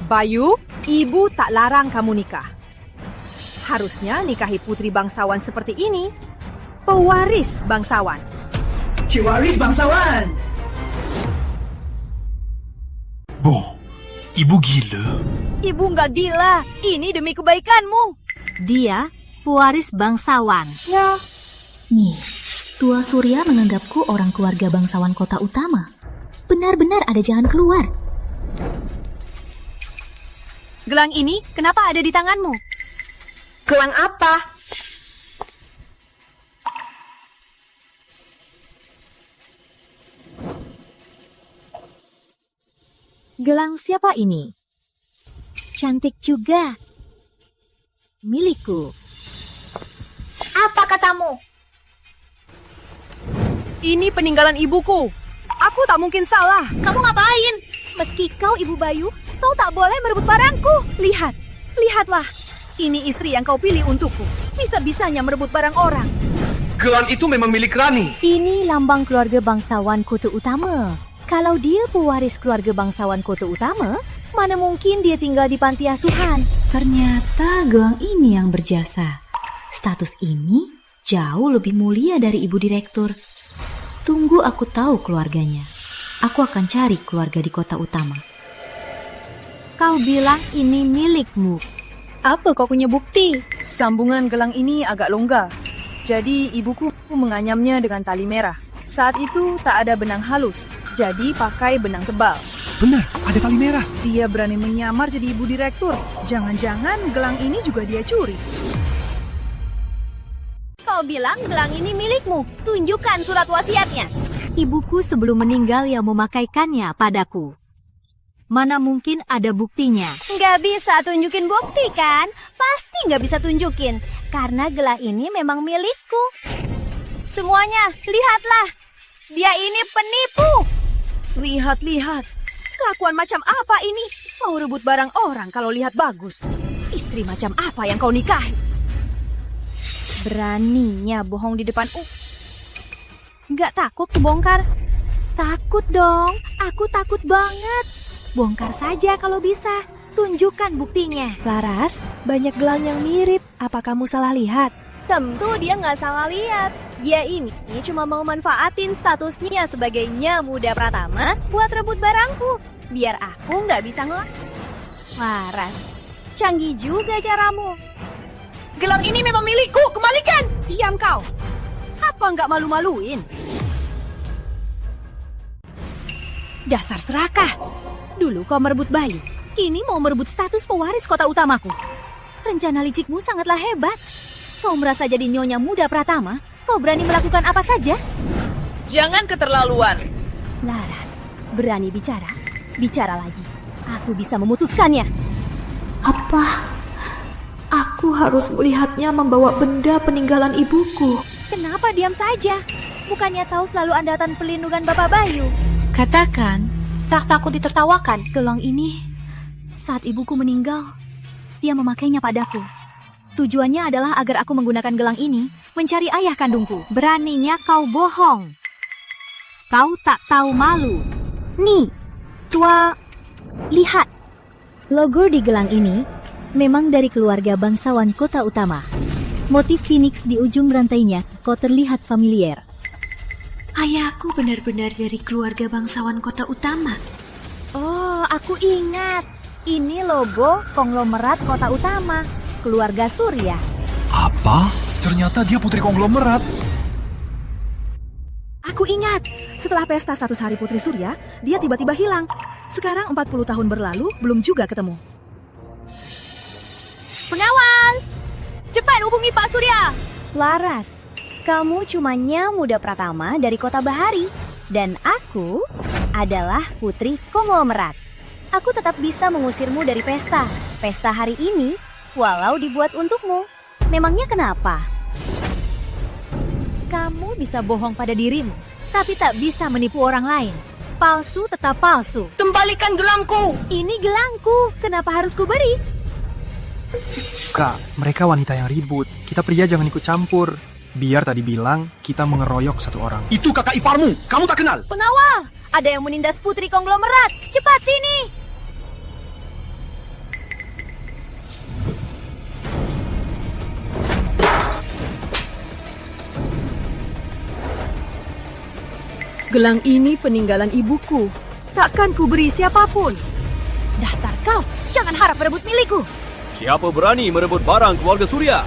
Bayu, ibu tak larang kamu nikah. Harusnya nikahi putri bangsawan seperti ini. Pewaris bangsawan. Pewaris bangsawan. Boh, ibu gila. Ibu nggak gila. Ini demi kebaikanmu. Dia pewaris bangsawan. Ya. Nih, Tua Surya menganggapku orang keluarga bangsawan kota utama. Benar-benar ada jalan keluar. Gelang ini kenapa ada di tanganmu? Gelang apa? Gelang siapa ini? Cantik juga. Milikku. Apa katamu? Ini peninggalan ibuku. Aku tak mungkin salah. Kamu ngapain? Meski kau Ibu Bayu, kau tak boleh merebut barangku. Lihatlah. Ini istri yang kau pilih untukku. Bisa-bisanya merebut barang orang. Gelang itu memang milik Rani. Ini lambang keluarga bangsawan kota utama. Kalau dia pewaris keluarga bangsawan kota utama, mana mungkin dia tinggal di panti asuhan. Ternyata gelang ini yang berjasa. Status ini jauh lebih mulia dari ibu direktur. Tunggu aku tahu keluarganya. Aku akan cari keluarga di kota utama. Kau bilang ini milikmu. Apa kau punya bukti? Sambungan gelang ini agak longgar. Jadi ibuku menganyamnya dengan tali merah. Saat itu tak ada benang halus, jadi pakai benang tebal. Benar, ada tali merah. Dia berani menyamar jadi ibu direktur. Jangan-jangan gelang ini juga dia curi. Kau bilang gelang ini milikmu. Tunjukkan surat wasiatnya. Ibuku sebelum meninggal yang memakaikannya padaku. Mana mungkin ada buktinya? Nggak bisa tunjukin bukti kan? Pasti nggak bisa tunjukin. Karena gelang ini memang milikku. Semuanya, lihatlah. Dia ini penipu. Lihat-lihat. Kelakuan macam apa ini? Mau rebut barang orang kalau lihat bagus. Istri macam apa yang kau nikahi? Beraninya bohong di depan Nggak takut kebongkar? Takut dong. Aku takut banget. Bongkar saja kalau bisa. Tunjukkan buktinya. Laras, banyak gelang yang mirip. Apa kamu salah lihat? Tentu dia nggak salah lihat. Dia ini cuma mau manfaatin statusnya sebagai Nyamuda Pratama buat rebut barangku. Biar aku nggak bisa Laras, canggih juga caramu. Gelang ini memang milikku. Kembalikan. Diam kau. Apa nggak malu-maluin? Dasar serakah. Dulu kau merebut Bayu. Kini mau merebut status pewaris kota utamaku. Rencana licikmu sangatlah hebat. Kau merasa jadi Nyonya Muda Pratama? Kau berani melakukan apa saja? Jangan keterlaluan. Laras, berani bicara? Bicara lagi. Aku bisa memutuskannya. Apa? Aku harus melihatnya membawa benda peninggalan ibuku. Kenapa diam saja? Bukannya tahu selalu andatan pelindungan Bapak Bayu? Katakan, tak takut ditertawakan. Gelang ini, saat ibuku meninggal, dia memakainya padaku. Tujuannya adalah agar aku menggunakan gelang ini mencari ayah kandungku. Beraninya kau bohong. Kau tak tahu malu. Nih, tua, lihat. Logo di gelang ini memang dari keluarga bangsawan kota utama. Motif phoenix di ujung rantainya kok terlihat familiar. Ayahku benar-benar dari keluarga bangsawan kota utama. Oh, aku ingat. Ini logo konglomerat kota utama, keluarga Surya. Apa? Ternyata dia putri konglomerat. Aku ingat. Setelah pesta 100 hari Putri Surya, dia tiba-tiba hilang. Sekarang 40 tahun berlalu, belum juga ketemu. Pengawal! Cepat hubungi Pak Surya! Laras, kamu cuma Nyamuda Pratama dari kota Bahari. Dan aku adalah putri konglomerat. Aku tetap bisa mengusirmu dari pesta. Pesta hari ini, walau dibuat untukmu. Memangnya kenapa? Kamu bisa bohong pada dirimu, tapi tak bisa menipu orang lain. Palsu tetap palsu. Kembalikan gelangku! Ini gelangku, kenapa harus kuberi? Kak, mereka wanita yang ribut. Kita pria jangan ikut campur. Biar tadi bilang kita mengeroyok satu orang. Itu kakak iparmu, kamu tak kenal. Pengawal, ada yang menindas putri konglomerat. Cepat sini! Gelang ini peninggalan ibuku. Takkan ku beri siapapun. Dasar kau, jangan harap merebut milikku. Siapa berani merebut barang keluarga Surya?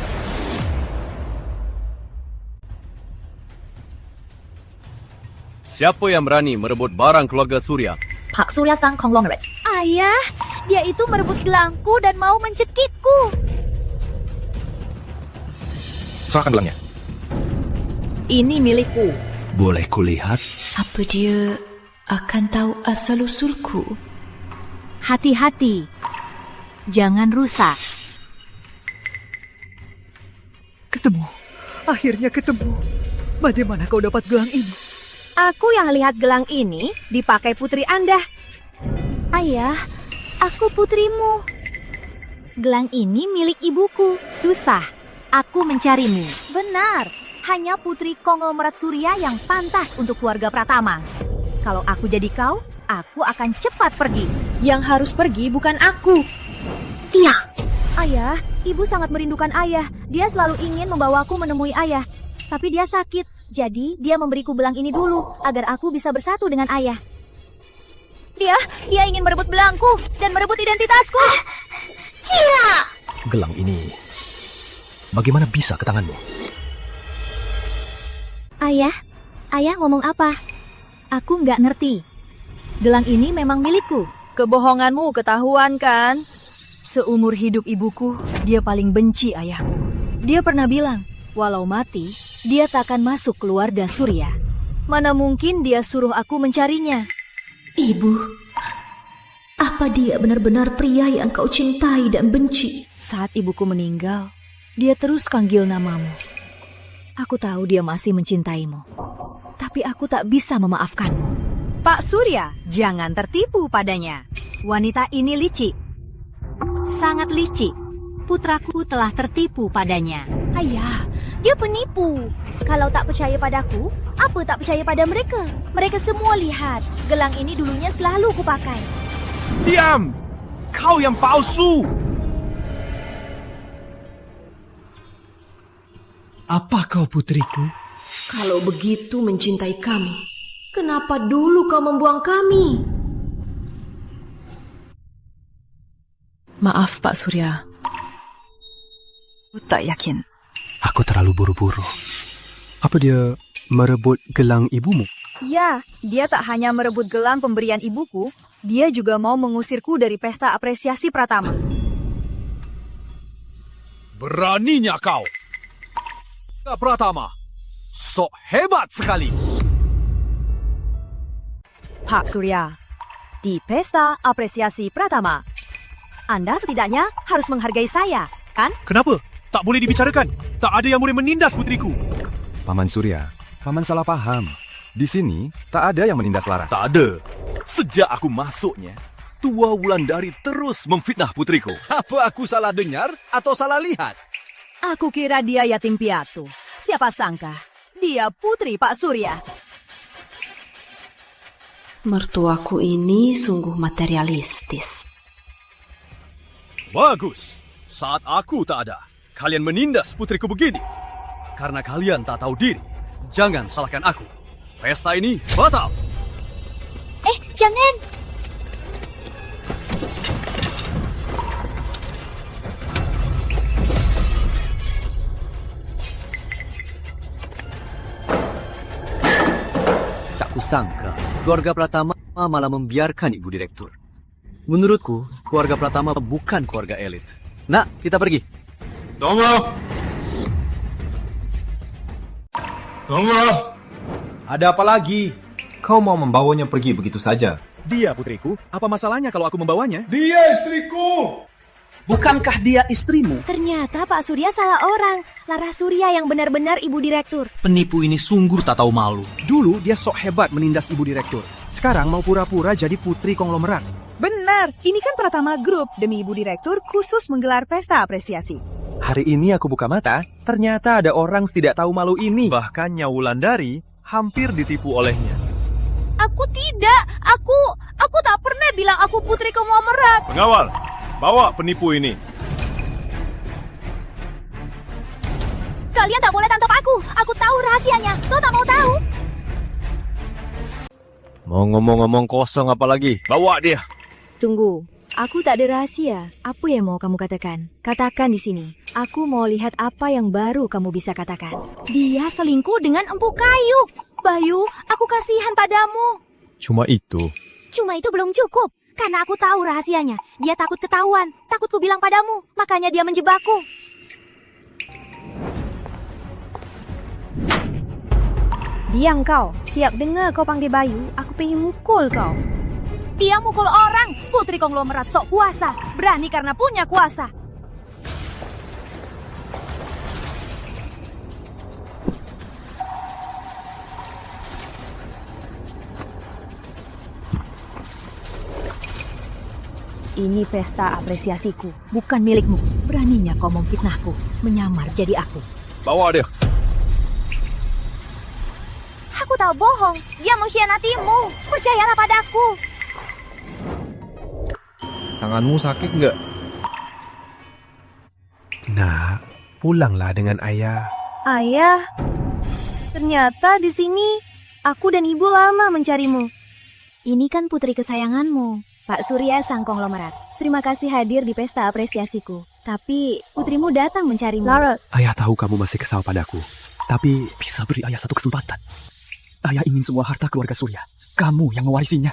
Siapa yang berani merebut barang keluarga Surya? Pak Surya sang konglomerat. Ayah, dia itu merebut gelangku dan mau mencekikku. Serahkan gelangnya. Ini milikku. Boleh kulihat? Apa dia akan tahu asal-usulku? Hati-hati. Jangan rusak. Ketemu. Akhirnya ketemu. Bagaimana kau dapat gelang ini? Aku yang lihat gelang ini dipakai putri Anda. Ayah, aku putrimu. Gelang ini milik ibuku. Susah. Aku mencarimu. Benar. Hanya putri konglomerat Surya yang pantas untuk keluarga Pratama. Kalau aku jadi kau, aku akan cepat pergi. Yang harus pergi bukan aku. Iya. Ayah, ibu sangat merindukan ayah. Dia selalu ingin membawaku menemui ayah. Tapi dia sakit. Jadi, dia memberiku belang ini dulu agar aku bisa bersatu dengan ayah. Dia ingin merebut belangku dan merebut identitasku. Gila! Gelang ini bagaimana bisa ke tanganmu? Ayah, Ayah ngomong apa? Aku nggak ngerti. Gelang ini memang milikku. Kebohonganmu ketahuan kan? Seumur hidup ibuku, dia paling benci ayahku. Dia pernah bilang, walau mati, dia takkan masuk keluarga Surya. Mana mungkin dia suruh aku mencarinya. Ibu, apa dia benar-benar pria yang kau cintai dan benci? Saat ibuku meninggal, dia terus panggil namamu. Aku tahu dia masih mencintaimu. Tapi aku tak bisa memaafkanmu. Pak Surya, jangan tertipu padanya. Wanita ini licik. Sangat licik. Putraku telah tertipu padanya. Ayah, dia penipu. Kalau tak percaya padaku, apa tak percaya pada mereka? Mereka semua lihat, gelang ini dulunya selalu kupakai. Diam! Kau yang palsu! Apa kau putriku? Kalau begitu mencintai kami, kenapa dulu kau membuang kami? Maaf Pak Surya. Aku tak yakin. Aku terlalu buru-buru. Apa dia merebut gelang ibumu? Ya, dia tak hanya merebut gelang pemberian ibuku, dia juga mau mengusirku dari pesta apresiasi Pratama. Beraninya kau! Pratama, sok hebat sekali! Pak Surya, di pesta apresiasi Pratama, Anda setidaknya harus menghargai saya, kan? Kenapa? Tak boleh dibicarakan. Tak ada yang boleh menindas putriku. Paman Surya, Paman salah paham. Di sini tak ada yang menindas Laras. Tak ada. Sejak aku masuknya, Tua Wulandari terus memfitnah putriku. Apa aku salah dengar atau salah lihat? Aku kira dia yatim piatu. Siapa sangka, dia putri Pak Surya. Mertuaku ini sungguh materialistis. Bagus. Saat aku tak ada, kalian menindas putriku begini. Karena kalian tak tahu diri, jangan salahkan aku. Pesta ini batal. Jangan! Tak kusangka, keluarga Pratama malah membiarkan Ibu Direktur. Menurutku, keluarga Pratama bukan keluarga elit. Nak, kita pergi. Tunggu! Tunggu! Ada apa lagi? Kau mau membawanya pergi begitu saja? Dia putriku. Apa masalahnya kalau aku membawanya? Dia istriku! Bukankah dia istrimu? Ternyata Pak Surya salah orang. Laras Surya yang benar-benar Ibu Direktur. Penipu ini sungguh tak tahu malu. Dulu dia sok hebat menindas Ibu Direktur. Sekarang mau pura-pura jadi putri konglomerat. Benar, ini kan Pratama Group demi Ibu Direktur khusus menggelar pesta apresiasi. Hari ini aku buka mata, ternyata ada orang tidak tahu malu ini. Bahkan Nyawa Wulandari hampir ditipu olehnya. Aku tidak. Aku tak pernah bilang aku putri konglomerat. Pengawal, bawa penipu ini. Kalian tak boleh tangkap aku. Aku tahu rahasianya. Kau tak mau tahu? Mau ngomong-ngomong kosong apa lagi? Bawa dia. Tunggu, aku tak ada rahasia. Apa yang mau kamu katakan? Katakan di sini. Aku mau lihat apa yang baru kamu bisa katakan. Dia selingkuh dengan Empu Kayu. Bayu, aku kasihan padamu. Cuma itu. Cuma itu belum cukup. Karena aku tahu rahasianya. Dia takut ketahuan. Takut ku bilang padamu. Makanya dia menjebakku. Diam kau. Tiap dengar kau panggil Bayu, aku pengen mukul kau. Dia mukul orang. Putri konglomerat sok kuasa. Berani karena punya kuasa. Ini pesta apresiasiku, bukan milikmu. Beraninya kau memfitnahku, menyamar jadi aku. Bawa dia. Aku tahu bohong. Dia mengkhianatimu. Percayalah padaku. Tanganmu sakit nggak? Nak, pulanglah dengan ayah. Ayah, ternyata di sini aku dan ibu lama mencarimu. Ini kan putri kesayanganmu, Pak Surya sang konglomerat. Terima kasih hadir di pesta apresiasiku. Tapi putrimu datang mencarimu. Laras. Ayah tahu kamu masih kesal padaku. Tapi bisa beri ayah satu kesempatan. Ayah ingin semua harta keluarga Surya. Kamu yang mewarisinya.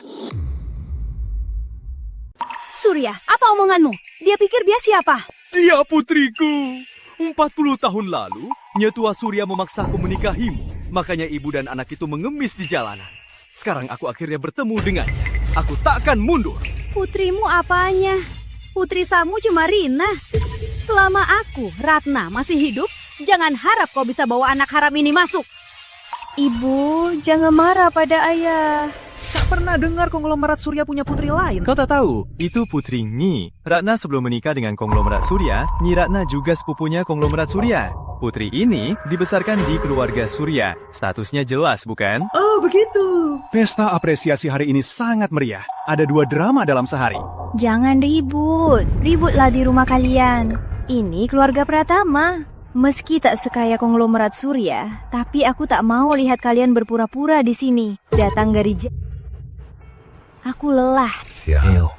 Surya, apa omonganmu? Dia pikir dia siapa? Dia putriku. 40 tahun lalu, Nyetua Surya memaksaku menikahimu. Makanya ibu dan anak itu mengemis di jalanan. Sekarang aku akhirnya bertemu dengannya. Aku takkan mundur. Putrimu apanya? Putri Samu cuma Rina. Selama aku, Ratna, masih hidup, jangan harap kau bisa bawa anak haram ini masuk. Ibu, jangan marah pada ayah. Tak pernah dengar konglomerat Surya punya putri lain. Kau tak tahu, itu putri Nyi. Ratna sebelum menikah dengan konglomerat Surya, Nyi Ratna juga sepupunya konglomerat Surya. Putri ini dibesarkan di keluarga Surya. Statusnya jelas, bukan? Oh, begitu. Pesta apresiasi hari ini sangat meriah. Ada 2 drama dalam sehari. Jangan ribut. Ributlah di rumah kalian. Ini keluarga Pratama. Meski tak sekaya konglomerat Surya, tapi aku tak mau lihat kalian berpura-pura di sini. Datang dari aku lelah. Sial.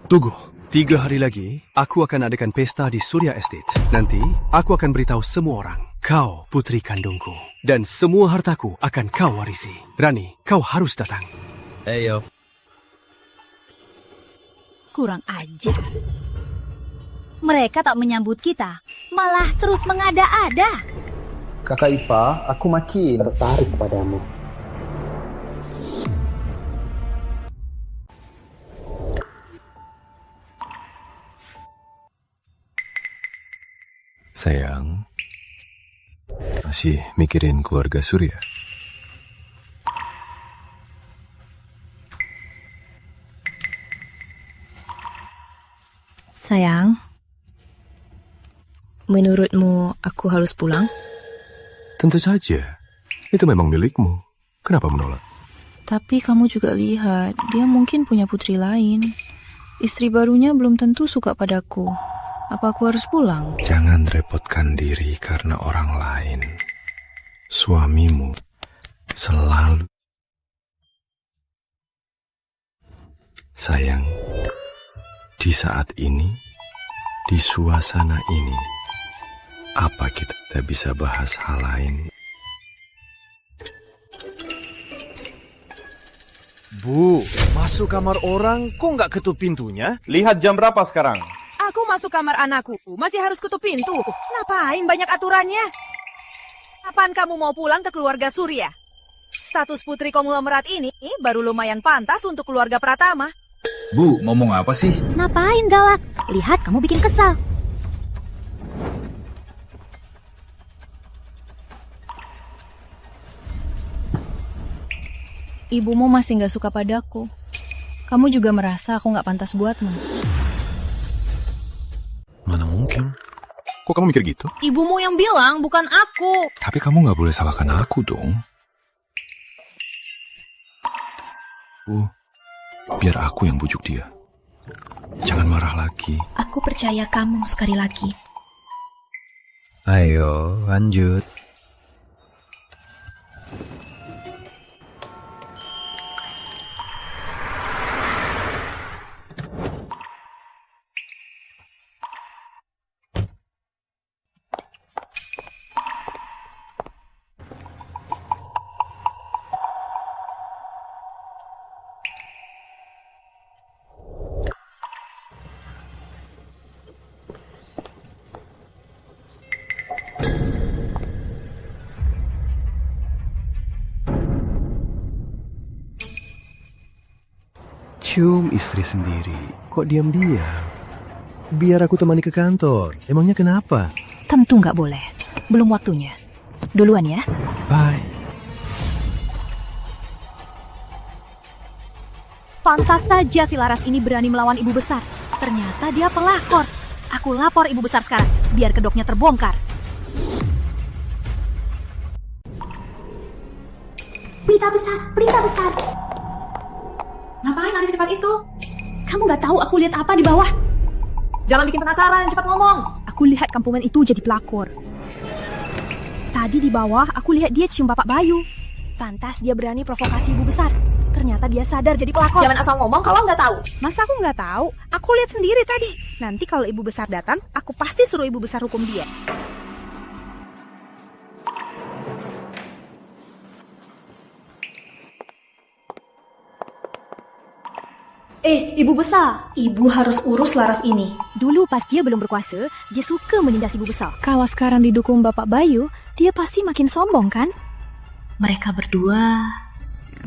Tunggu, 3 hari lagi, aku akan adakan pesta di Surya Estate. Nanti, aku akan beritahu semua orang, kau putri kandungku. Dan semua hartaku akan kau warisi. Rani, kau harus datang. Ayo. Kurang ajar. Mereka tak menyambut kita, malah terus mengada-ada. Kakak Ipa, aku makin tertarik padamu. Sayang, masih mikirin keluarga Surya? Sayang, menurutmu aku harus pulang? Tentu saja. Itu memang milikmu. Kenapa menolak? Tapi kamu juga lihat, dia mungkin punya putri lain. Istri barunya belum tentu suka padaku. Apa aku harus pulang? Jangan repotkan diri karena orang lain. Suamimu selalu... Sayang, di saat ini, di suasana ini, apa kita bisa bahas hal lain? Bu, masuk kamar orang, kok nggak ketuk pintunya? Lihat jam berapa sekarang? Aku masuk kamar anakku, masih harus ketuk pintu. Ngapain banyak aturannya? Kapan kamu mau pulang ke keluarga Surya? Status putri konglomerat ini baru lumayan pantas untuk keluarga Pratama. Bu, ngomong apa sih? Ngapain galak? Lihat kamu bikin kesal. Ibumu masih gak suka padaku. Kamu juga merasa aku gak pantas buatmu. Mana mungkin? Kok kamu mikir gitu? Ibumu yang bilang, bukan aku. Tapi kamu gak boleh salahkan aku dong. Biar aku yang bujuk dia. Jangan marah lagi. Aku percaya kamu sekali lagi. Ayo, lanjut. Cium istri sendiri, kok diam-diam? Biar aku temani ke kantor, emangnya kenapa? Tentu nggak boleh, belum waktunya. Duluan ya. Bye. Pantas saja si Laras ini berani melawan ibu besar. Ternyata dia pelakor. Aku lapor ibu besar sekarang, biar kedoknya terbongkar. Berita besar, berita besar. Ngapain lari secepat itu? Kamu gak tahu aku lihat apa di bawah? Jangan bikin penasaran, cepat ngomong. Aku lihat kampungan itu jadi pelakor. Tadi di bawah aku lihat dia cium Bapak Bayu. Pantas dia berani provokasi ibu besar. Ternyata dia sadar jadi pelakor. Jangan asal ngomong kalau nggak tahu. Masa aku nggak tahu? Aku lihat sendiri tadi. Nanti kalau ibu besar datang, aku pasti suruh ibu besar hukum dia. Ibu besar, ibu harus urus Laras ini. Dulu pas dia belum berkuasa, dia suka menindas ibu besar. Kalau sekarang didukung Bapak Bayu, dia pasti makin sombong kan? Mereka berdua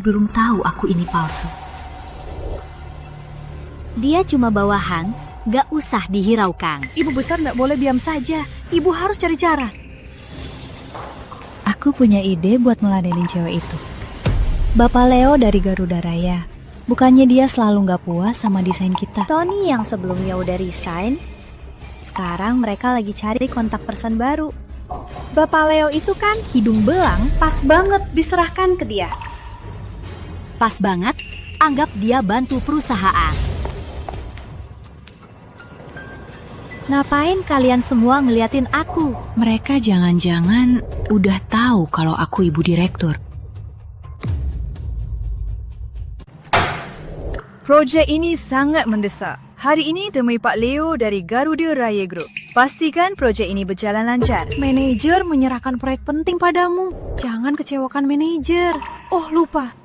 belum tahu aku ini palsu. Dia cuma bawahan, gak usah dihiraukan. Ibu besar gak boleh diam saja. Ibu harus cari cara. Aku punya ide buat meladenin cewek itu. Bapak Leo dari Garuda Raya. Bukannya dia selalu gak puas sama desain kita. Tony yang sebelumnya udah resign, sekarang mereka lagi cari kontak person baru. Bapak Leo itu kan hidung belang, Pas banget diserahkan ke dia. Pas banget, anggap dia bantu perusahaan. Ngapain kalian semua ngeliatin aku? Mereka jangan-jangan udah tahu kalau aku ibu direktur. Projek ini sangat mendesak. Hari ini temui Pak Leo dari Garuda Raya Group. Pastikan projek ini berjalan lancar. manajer menyerahkan proyek penting padamu. Jangan kecewakan manajer. Oh, lupa.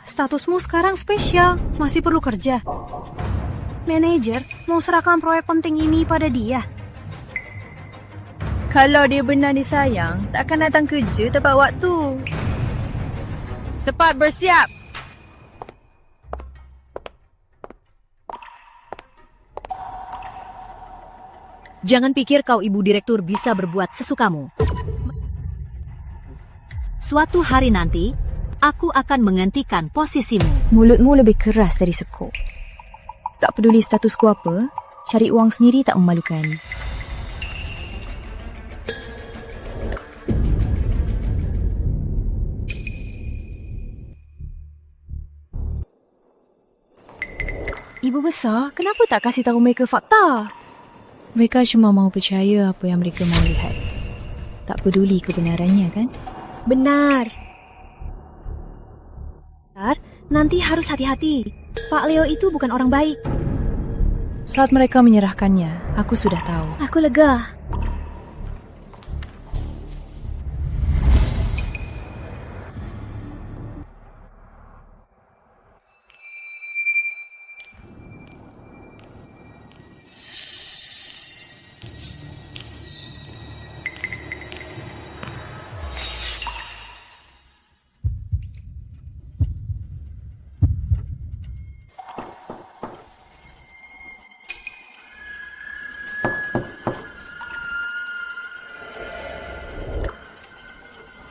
Statusmu sekarang spesial, masih perlu kerja. Manajer mau serahkan proyek penting ini pada dia. Kalau dia benar disayang, takkan datang kerja tepat waktu. Cepat bersiap! Jangan pikir kau ibu direktur bisa berbuat sesukamu. Suatu hari nanti, aku akan menggantikan posisimu. Mulutmu lebih keras dari sekop. Tak peduli statusku apa, cari uang sendiri tak memalukan. Ibu besar, kenapa tak kasih tahu mereka fakta? Mereka cuma mau percaya apa yang mereka mau lihat. Tak peduli kebenarannya, kan? Benar. Nanti harus hati-hati. Pak Leo itu bukan orang baik. Saat mereka menyerahkannya, aku sudah tahu. Aku lega.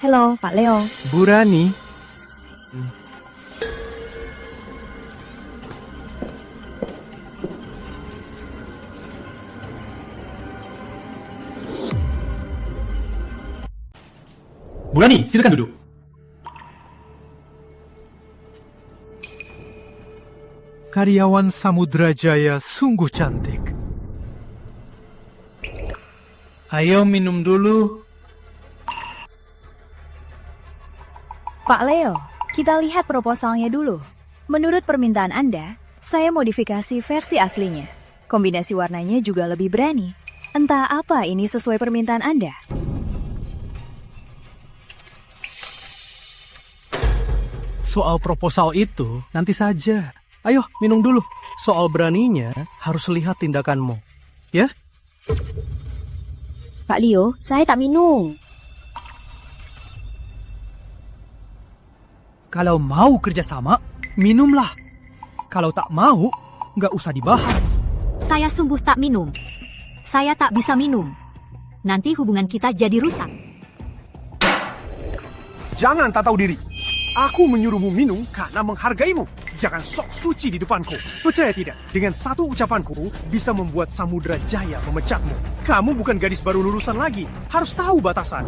Halo, Pak Leo. Bu Rani. Bu Rani, silakan duduk. Karyawan Samudra Jaya sungguh cantik. Ayo minum dulu. Pak Leo, kita lihat proposalnya dulu. Menurut permintaan Anda, saya modifikasi versi aslinya. Kombinasi warnanya juga lebih berani. Entah apa ini sesuai permintaan Anda. Soal proposal itu nanti saja. Ayo minum dulu. Soal beraninya harus lihat tindakanmu. Ya? Pak Leo, saya tak minum. Kalau mau kerjasama, minumlah. Kalau tak mau, nggak usah dibahas. Saya sungguh tak minum. Saya tak bisa minum. Nanti hubungan kita jadi rusak. Jangan tak tahu diri. Aku menyuruhmu minum karena menghargaimu. Jangan sok suci di depanku. Percaya tidak, dengan satu ucapanku bisa membuat Samudra Jaya memecatmu. Kamu bukan gadis baru lulusan lagi. Harus tahu batasan.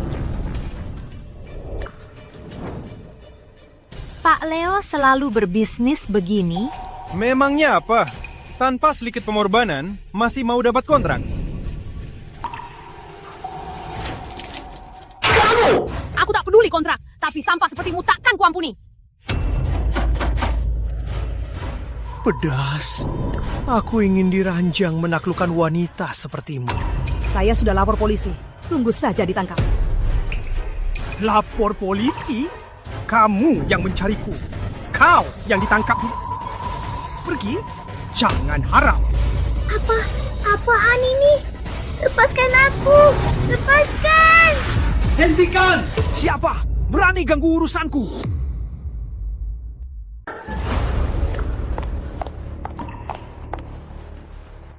Pak Leo selalu berbisnis begini. Memangnya apa? Tanpa sedikit pengorbanan, masih mau dapat kontrak? Kamu! Aku tak peduli kontrak, tapi sampah sepertimu takkan kuampuni. Pedas. Aku ingin diranjang menaklukkan wanita sepertimu. Saya sudah lapor polisi. Tunggu saja ditangkap. Lapor polisi? Kamu yang mencariku. Kau yang ditangkap. Pergi Jangan harap. Apaan ini? Lepaskan aku! Lepaskan! Hentikan! Siapa berani ganggu urusanku?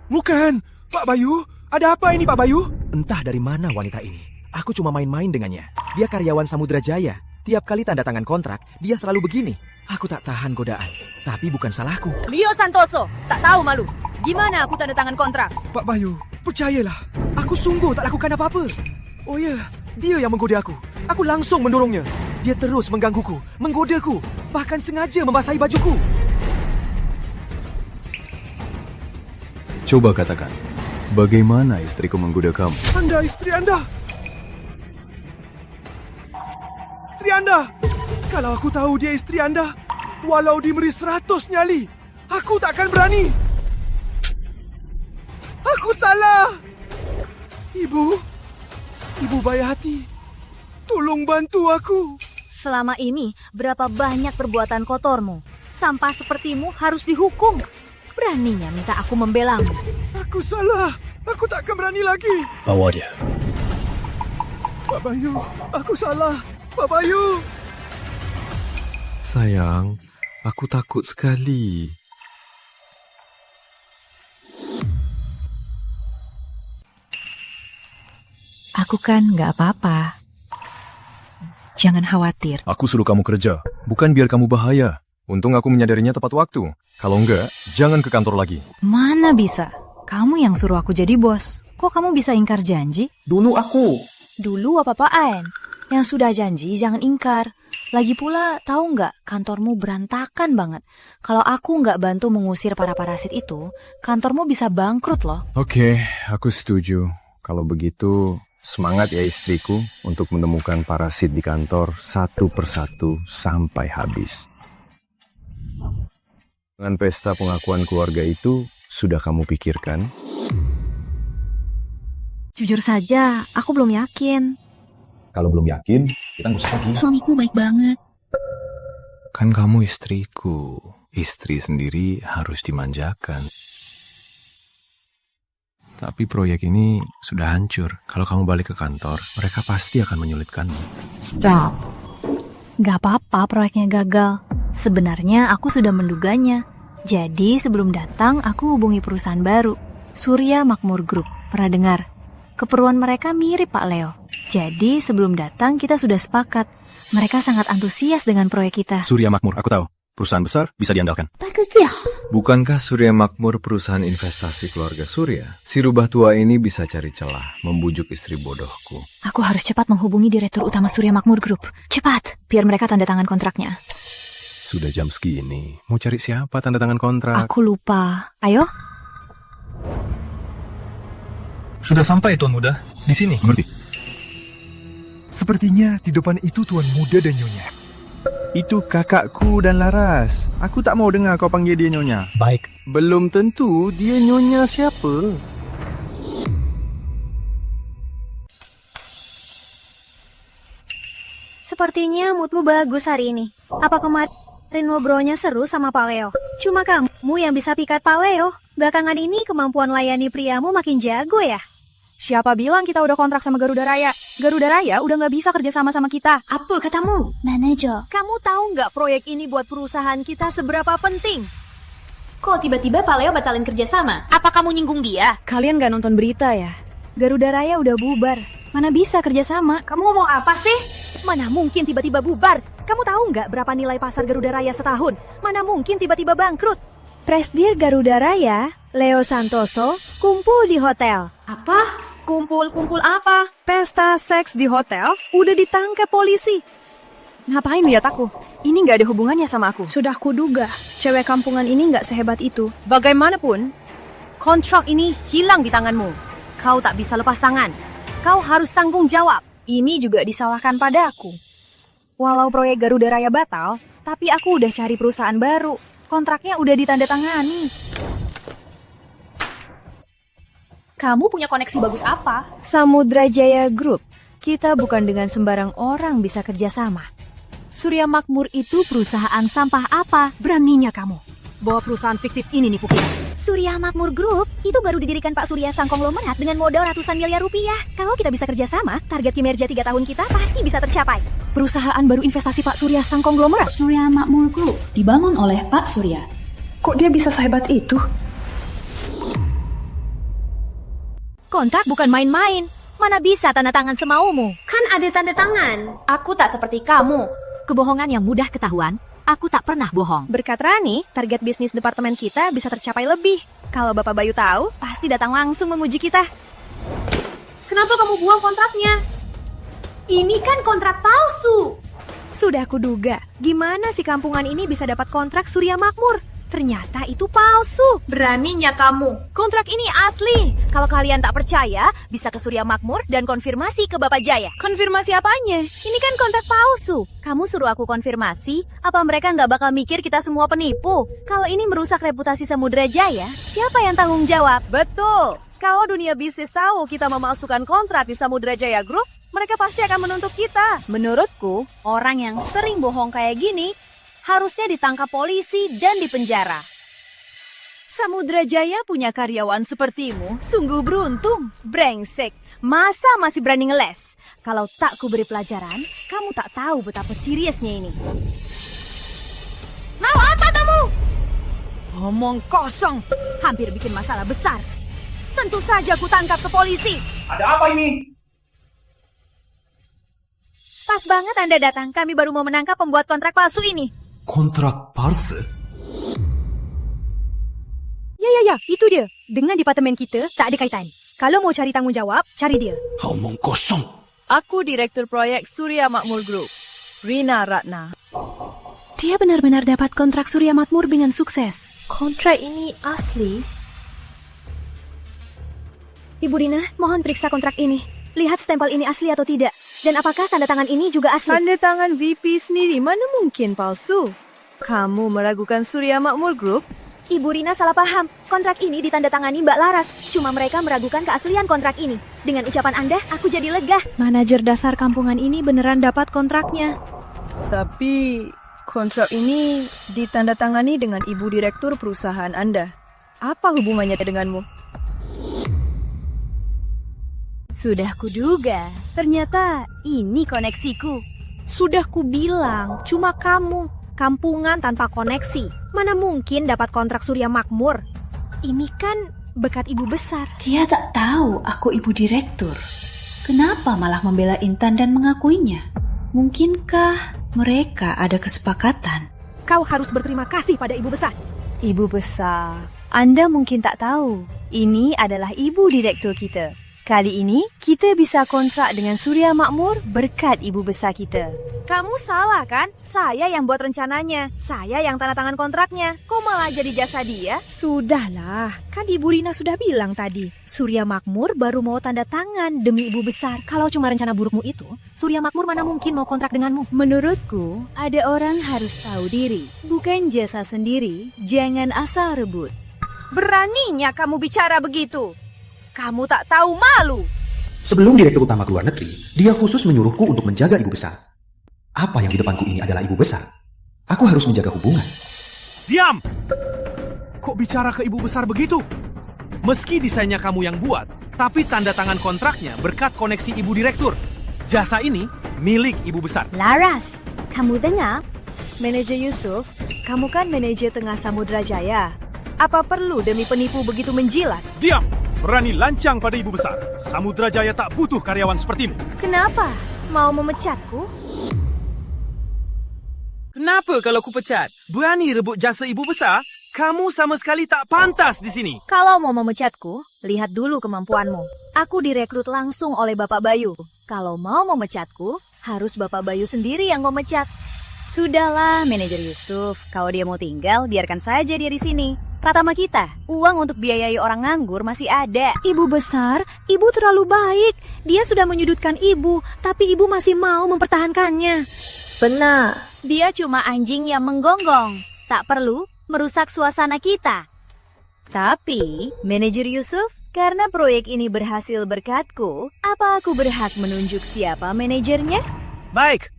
Bukan, Pak Bayu. Ada apa ini, Pak Bayu? Entah dari mana wanita ini. Aku cuma main-main dengannya. Dia karyawan Samudra Jaya. Tiap kali tanda tangan kontrak, dia selalu begini. Aku tak tahan godaan. Tapi bukan salahku. Leo Santoso, tak tahu malu. Gimana aku tanda tangan kontrak? Pak Bayu, percayalah. Aku sungguh tak lakukan apa-apa. Oh ya, dia yang menggoda aku. Aku langsung mendorongnya. Dia terus menggangguku, menggodaku, bahkan sengaja membasahi bajuku. Coba katakan, bagaimana istriku menggoda kamu? Anda istri Anda. Istri Anda. Kalau aku tahu dia istri Anda, walau diberi 100 nyali, aku tak akan berani. Aku salah. Ibu baik hati. Tolong bantu aku. Selama ini, berapa banyak perbuatan kotormu? Sampah sepertimu harus dihukum. Beraninya minta aku membelamu. Aku salah. Aku tak akan berani lagi. Bawa dia. Pak Bayu, aku salah. Pak Bayu. Sayang, aku takut sekali. Aku kan nggak apa-apa. Jangan khawatir. Aku suruh kamu kerja, bukan biar kamu bahaya. Untung aku menyadarinya tepat waktu. Kalau enggak, jangan ke kantor lagi. Mana bisa? Kamu yang suruh aku jadi bos. Kok kamu bisa ingkar janji? Dulu aku. Dulu apa-apaan? Yang sudah janji jangan ingkar. Lagi pula, tahu nggak, kantormu berantakan banget. Kalau aku nggak bantu mengusir para parasit itu, kantormu bisa bangkrut loh. Oke, aku setuju. Kalau begitu, semangat ya istriku untuk menemukan parasit di kantor satu persatu sampai habis. Dengan pesta pengakuan keluarga itu, sudah kamu pikirkan? Jujur saja, aku belum yakin. Kalau belum yakin, kita nggak usah lagi. Suamiku baik banget. Kan kamu istriku. Istri sendiri harus dimanjakan. Tapi proyek ini sudah hancur. Kalau kamu balik ke kantor, mereka pasti akan menyulitkanmu. Stop. Gak apa-apa proyeknya gagal. Sebenarnya aku sudah menduganya. Jadi sebelum datang aku hubungi perusahaan baru, Surya Makmur Group. Pernah dengar? Keperluan mereka mirip Pak Leo. Jadi sebelum datang kita sudah sepakat. Mereka sangat antusias dengan proyek kita. Surya Makmur, aku tahu. Perusahaan besar bisa diandalkan. Bagus ya. Bukankah Surya Makmur perusahaan investasi keluarga Surya? Si rubah tua ini bisa cari celah, membujuk istri bodohku. Aku harus cepat menghubungi Direktur Utama Surya Makmur Group. Cepat, biar mereka tanda tangan kontraknya. Sudah jam segini, mau cari siapa tanda tangan kontrak? Aku lupa. Ayo. Sudah sampai Tuan Muda, di sini. Mengerti. Sepertinya di depan itu Tuan Muda dan Nyonya. Itu kakakku dan Laras. Aku tak mau dengar kau panggil dia Nyonya. Baik. Belum tentu dia Nyonya siapa. Sepertinya moodmu bagus hari ini. Apa kemarin ngobrolnya seru sama Pak Leo? Cuma kamu yang bisa pikat Pak Leo. Belakangan ini kemampuan layani priamu makin jago ya? Siapa bilang kita udah kontrak sama Garuda Raya? Garuda Raya udah nggak bisa kerja sama kita. Apa katamu, manajer? Kamu tahu nggak proyek ini buat perusahaan kita seberapa penting? Kok tiba-tiba Pak Leo batalin kerjasama? Apa kamu nyinggung dia? Kalian nggak nonton berita ya? Garuda Raya udah bubar. Mana bisa kerjasama? Kamu ngomong apa sih? Mana mungkin tiba-tiba bubar? Kamu tahu nggak berapa nilai pasar Garuda Raya setahun? Mana mungkin tiba-tiba bangkrut? Presidir Garuda Raya, Leo Santoso, kumpul di hotel. Apa? Kumpul apa? Pesta seks di hotel udah ditangkap polisi. Ngapain lihat aku? Ini nggak ada hubungannya sama aku. Sudah kuduga, cewek kampungan ini nggak sehebat itu. Bagaimanapun, kontrak ini hilang di tanganmu. Kau tak bisa lepas tangan. Kau harus tanggung jawab. Ini juga disalahkan padaku. Walau proyek Garuda Raya batal, tapi aku udah cari perusahaan baru. Kontraknya udah ditandatangani. Kamu punya koneksi bagus apa? Samudra Jaya Group. Kita bukan dengan sembarang orang bisa kerjasama. Surya Makmur itu perusahaan sampah apa? Beraninya kamu bawa perusahaan fiktif ini nipu kita. Surya Makmur Group itu baru didirikan Pak Surya sang konglomerat dengan modal ratusan miliar rupiah. Kalau kita bisa kerjasama, target kinerja 3 tahun kita pasti bisa tercapai. Perusahaan baru investasi Pak Surya sang konglomerat. Surya Makmur Group dibangun oleh Pak Surya. Kok dia bisa sehebat itu? Kontrak bukan main-main. Mana bisa tanda tangan semaumu? Kan ada tanda tangan. Aku tak seperti kamu. Kebohongan yang mudah ketahuan. Aku tak pernah bohong. Berkat Rani, target bisnis departemen kita bisa tercapai lebih. Kalau Bapak Bayu tahu, pasti datang langsung memuji kita. Kenapa kamu buang kontraknya? Ini kan kontrak palsu. Sudah kuduga, gimana si kampungan ini bisa dapat kontrak Surya Makmur? Ternyata itu palsu. Beraninya kamu. Kontrak ini asli. Kalau kalian tak percaya, bisa ke Surya Makmur dan konfirmasi ke Bapak Jaya. Konfirmasi apanya? Ini kan kontrak palsu. Kamu suruh aku konfirmasi? Apa mereka nggak bakal mikir kita semua penipu? Kalau ini merusak reputasi Samudra Jaya, siapa yang tanggung jawab? Betul. Kalau dunia bisnis tahu kita memasukkan kontrak di Samudra Jaya Group, mereka pasti akan menuntut kita. Menurutku, orang yang sering bohong kayak gini harusnya ditangkap polisi dan dipenjara. Samudra Jaya punya karyawan sepertimu, sungguh beruntung. Brengsek, masa masih berani ngeles? Kalau tak ku beri pelajaran, kamu tak tahu betapa seriusnya ini. Mau apa kamu? Ngomong kosong, hampir bikin masalah besar. Tentu saja ku tangkap ke polisi. Ada apa ini? Pas banget Anda datang, kami baru mau menangkap pembuat kontrak palsu ini. Kontrak palsu? Ya, itu dia. Dengan departemen kita, tak ada kaitan. Kalau mau cari tanggung jawab, cari dia. Omong kosong. Aku Direktur Proyek Surya Makmur Group, Rina Ratna. Dia benar-benar dapat kontrak Surya Makmur dengan sukses. Kontrak ini asli. Ibu Rina, mohon periksa kontrak ini. Lihat stempel ini asli atau tidak. Dan apakah tanda tangan ini juga asli? Tanda tangan VP sendiri mana mungkin palsu? Kamu meragukan Surya Makmur Group? Ibu Rina salah paham. Kontrak ini ditandatangani Mbak Laras. Cuma mereka meragukan keaslian kontrak ini. Dengan ucapan Anda, aku jadi lega. Manajer dasar kampungan ini beneran dapat kontraknya. Tapi kontrak ini ditandatangani dengan Ibu Direktur perusahaan Anda. Apa hubungannya denganmu? Sudah kuduga, ternyata ini koneksiku. Sudah kubilang, cuma kamu, kampungan tanpa koneksi. Mana mungkin dapat kontrak Surya Makmur? Ini kan bekat ibu besar. Dia tak tahu aku ibu direktur. Kenapa malah membela Intan dan mengakuinya? Mungkinkah mereka ada kesepakatan? Kau harus berterima kasih pada ibu besar. Ibu besar, Anda mungkin tak tahu, ini adalah ibu direktur kita. Kali ini, kita bisa kontrak dengan Surya Makmur berkat ibu besar kita. Kamu salah kan? Saya yang buat rencananya. Saya yang tanda tangan kontraknya. Kok malah jadi jasa dia? Sudahlah, kan Ibu Rina sudah bilang tadi. Surya Makmur baru mau tanda tangan demi ibu besar. Kalau cuma rencana burukmu itu, Surya Makmur mana mungkin mau kontrak denganmu? Menurutku, ada orang harus tahu diri. Bukan jasa sendiri, jangan asal rebut. Beraninya kamu bicara begitu? Kamu tak tahu malu. Sebelum Direktur Utama ke luar negeri, dia khusus menyuruhku untuk menjaga ibu besar. Apa yang di depanku ini adalah ibu besar. Aku harus menjaga hubungan. Diam! Kok bicara ke ibu besar begitu? Meski desainnya kamu yang buat, tapi tanda tangan kontraknya berkat koneksi ibu direktur. Jasa ini milik ibu besar. Laras, kamu dengar? Manajer Yusuf, kamu kan manajer tengah Samudra Jaya. Apa perlu demi penipu begitu menjilat? Diam! Berani lancang pada ibu besar. Samudra Jaya tak butuh karyawan sepertimu. Kenapa? Mau memecatku? Kenapa kalau ku pecat? Berani rebut jasa ibu besar? Kamu sama sekali tak pantas di sini. Kalau mau memecatku, lihat dulu kemampuanmu. Aku direkrut langsung oleh Bapak Bayu. Kalau mau memecatku, harus Bapak Bayu sendiri yang memecat. Sudahlah, Manajer Yusuf. Kalau dia mau tinggal, biarkan saja dia di sini. Pratama kita, uang untuk biayai orang nganggur masih ada. Ibu besar, ibu terlalu baik. Dia sudah menyudutkan ibu, tapi ibu masih mau mempertahankannya. Benar. Dia cuma anjing yang menggonggong. Tak perlu merusak suasana kita. Tapi, Manajer Yusuf, karena proyek ini berhasil berkatku, apa aku berhak menunjuk siapa manajernya? Baik.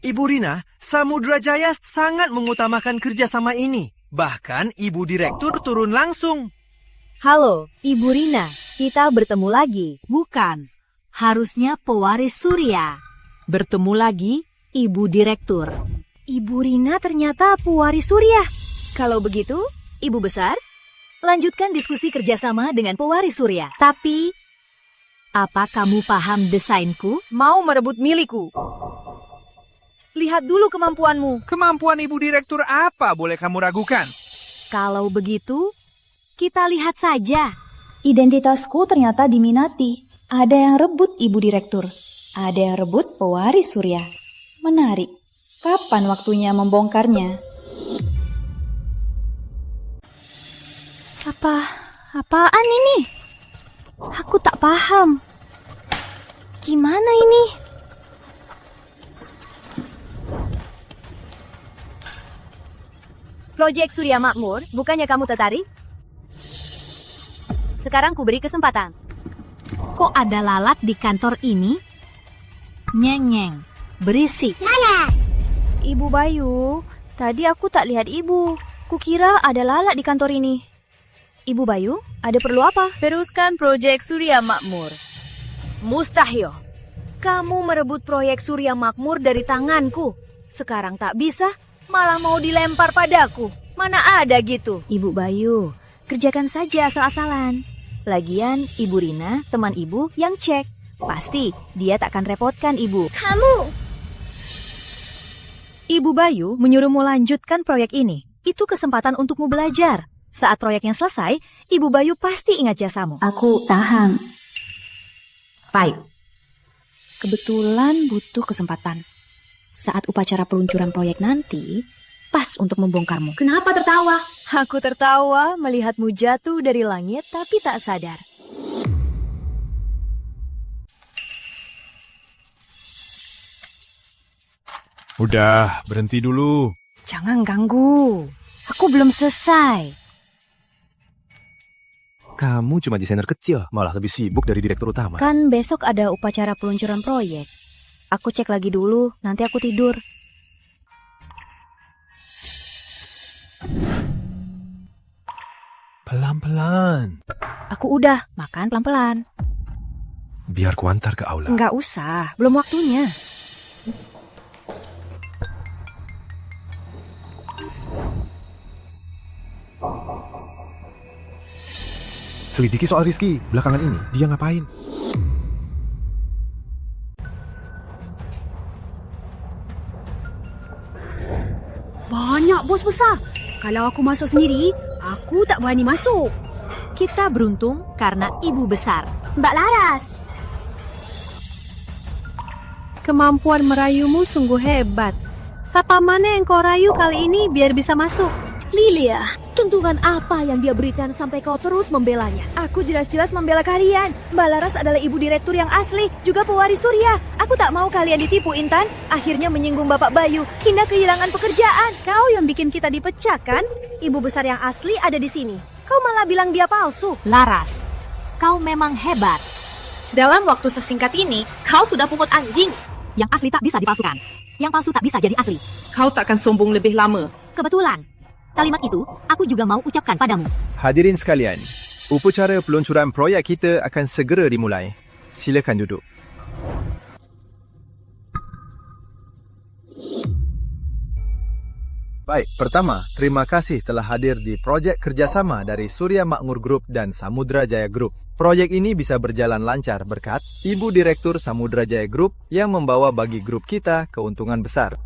Ibu Rina, Samudra Jaya sangat mengutamakan kerjasama ini. Bahkan Ibu Direktur turun langsung. Halo, Ibu Rina. Kita bertemu lagi. Bukan. Harusnya pewaris Surya. Bertemu lagi, Ibu Direktur. Ibu Rina ternyata pewaris Surya. Kalau begitu, Ibu Besar, lanjutkan diskusi kerjasama dengan pewaris Surya. Tapi, apa kamu paham desainku? Mau merebut milikku. Lihat dulu kemampuanmu. Kemampuan Ibu Direktur apa boleh kamu ragukan? Kalau begitu, kita lihat saja. Identitasku ternyata diminati. Ada yang rebut Ibu Direktur. Ada yang rebut pewaris Surya. Menarik. Kapan waktunya membongkarnya? Apaan ini? Aku tak paham. Gimana ini? Proyek Surya Makmur, bukannya kamu tertarik? Sekarang ku beri kesempatan. Kok ada lalat di kantor ini? Nyeng-nyeng, berisik. Lalat! Ibu Bayu, tadi aku tak lihat ibu. Kukira ada lalat di kantor ini. Ibu Bayu, ada perlu apa? Teruskan proyek Surya Makmur. Mustahil. Kamu merebut proyek Surya Makmur dari tanganku. Sekarang tak bisa, malah mau dilempar padaku. Mana ada gitu? Ibu Bayu, kerjakan saja asal-asalan. Lagian Ibu Rina, teman ibu yang cek. Pasti dia tak akan repotkan ibu. Kamu! Ibu Bayu menyuruhmu lanjutkan proyek ini. Itu kesempatan untukmu belajar. Saat proyeknya selesai, Ibu Bayu pasti ingat jasamu. Aku tahan. Baik. Kebetulan butuh kesempatan. Saat upacara peluncuran proyek nanti, pas untuk membongkarmu. Kenapa tertawa? Aku tertawa melihatmu jatuh dari langit tapi tak sadar. Udah, berhenti dulu. Jangan ganggu. Aku belum selesai. Kamu cuma desainer kecil, malah lebih sibuk dari direktur utama. Kan besok ada upacara peluncuran proyek. Aku cek lagi dulu, nanti aku tidur. Pelan-pelan. Aku udah, makan pelan-pelan. Biar ku antar ke aula. Enggak usah, belum waktunya. Selidiki soal Rizky, belakangan ini dia ngapain? Banyak bos besar. Kalau aku masuk sendiri, aku tak berani masuk. Kita beruntung karena Ibu Besar. Mbak Laras. Kemampuan merayumu sungguh hebat. Siapa mana yang kau rayu kali ini biar bisa masuk? Lilia, tuntutan apa yang dia berikan sampai kau terus membelanya? Aku jelas-jelas membela kalian. Mbak Laras adalah ibu direktur yang asli, juga pewaris Surya. Aku tak mau kalian ditipu, Intan. Akhirnya menyinggung Bapak Bayu, hingga kehilangan pekerjaan. Kau yang bikin kita dipecat, kan? Ibu besar yang asli ada di sini. Kau malah bilang dia palsu. Laras, kau memang hebat. Dalam waktu sesingkat ini, kau sudah pungut anjing. Yang asli tak bisa dipalsukan. Yang palsu tak bisa jadi asli. Kau takkan sombong lebih lama. Kebetulan. Kalimat itu, aku juga mau ucapkan padamu. Hadirin sekalian, upacara peluncuran proyek kita akan segera dimulai. Silakan duduk. Baik, pertama, terima kasih telah hadir di projek kerjasama dari Surya Makmur Group dan Samudra Jaya Group. Proyek ini bisa berjalan lancar berkat Ibu Direktur Samudra Jaya Group yang membawa bagi grup kita keuntungan besar.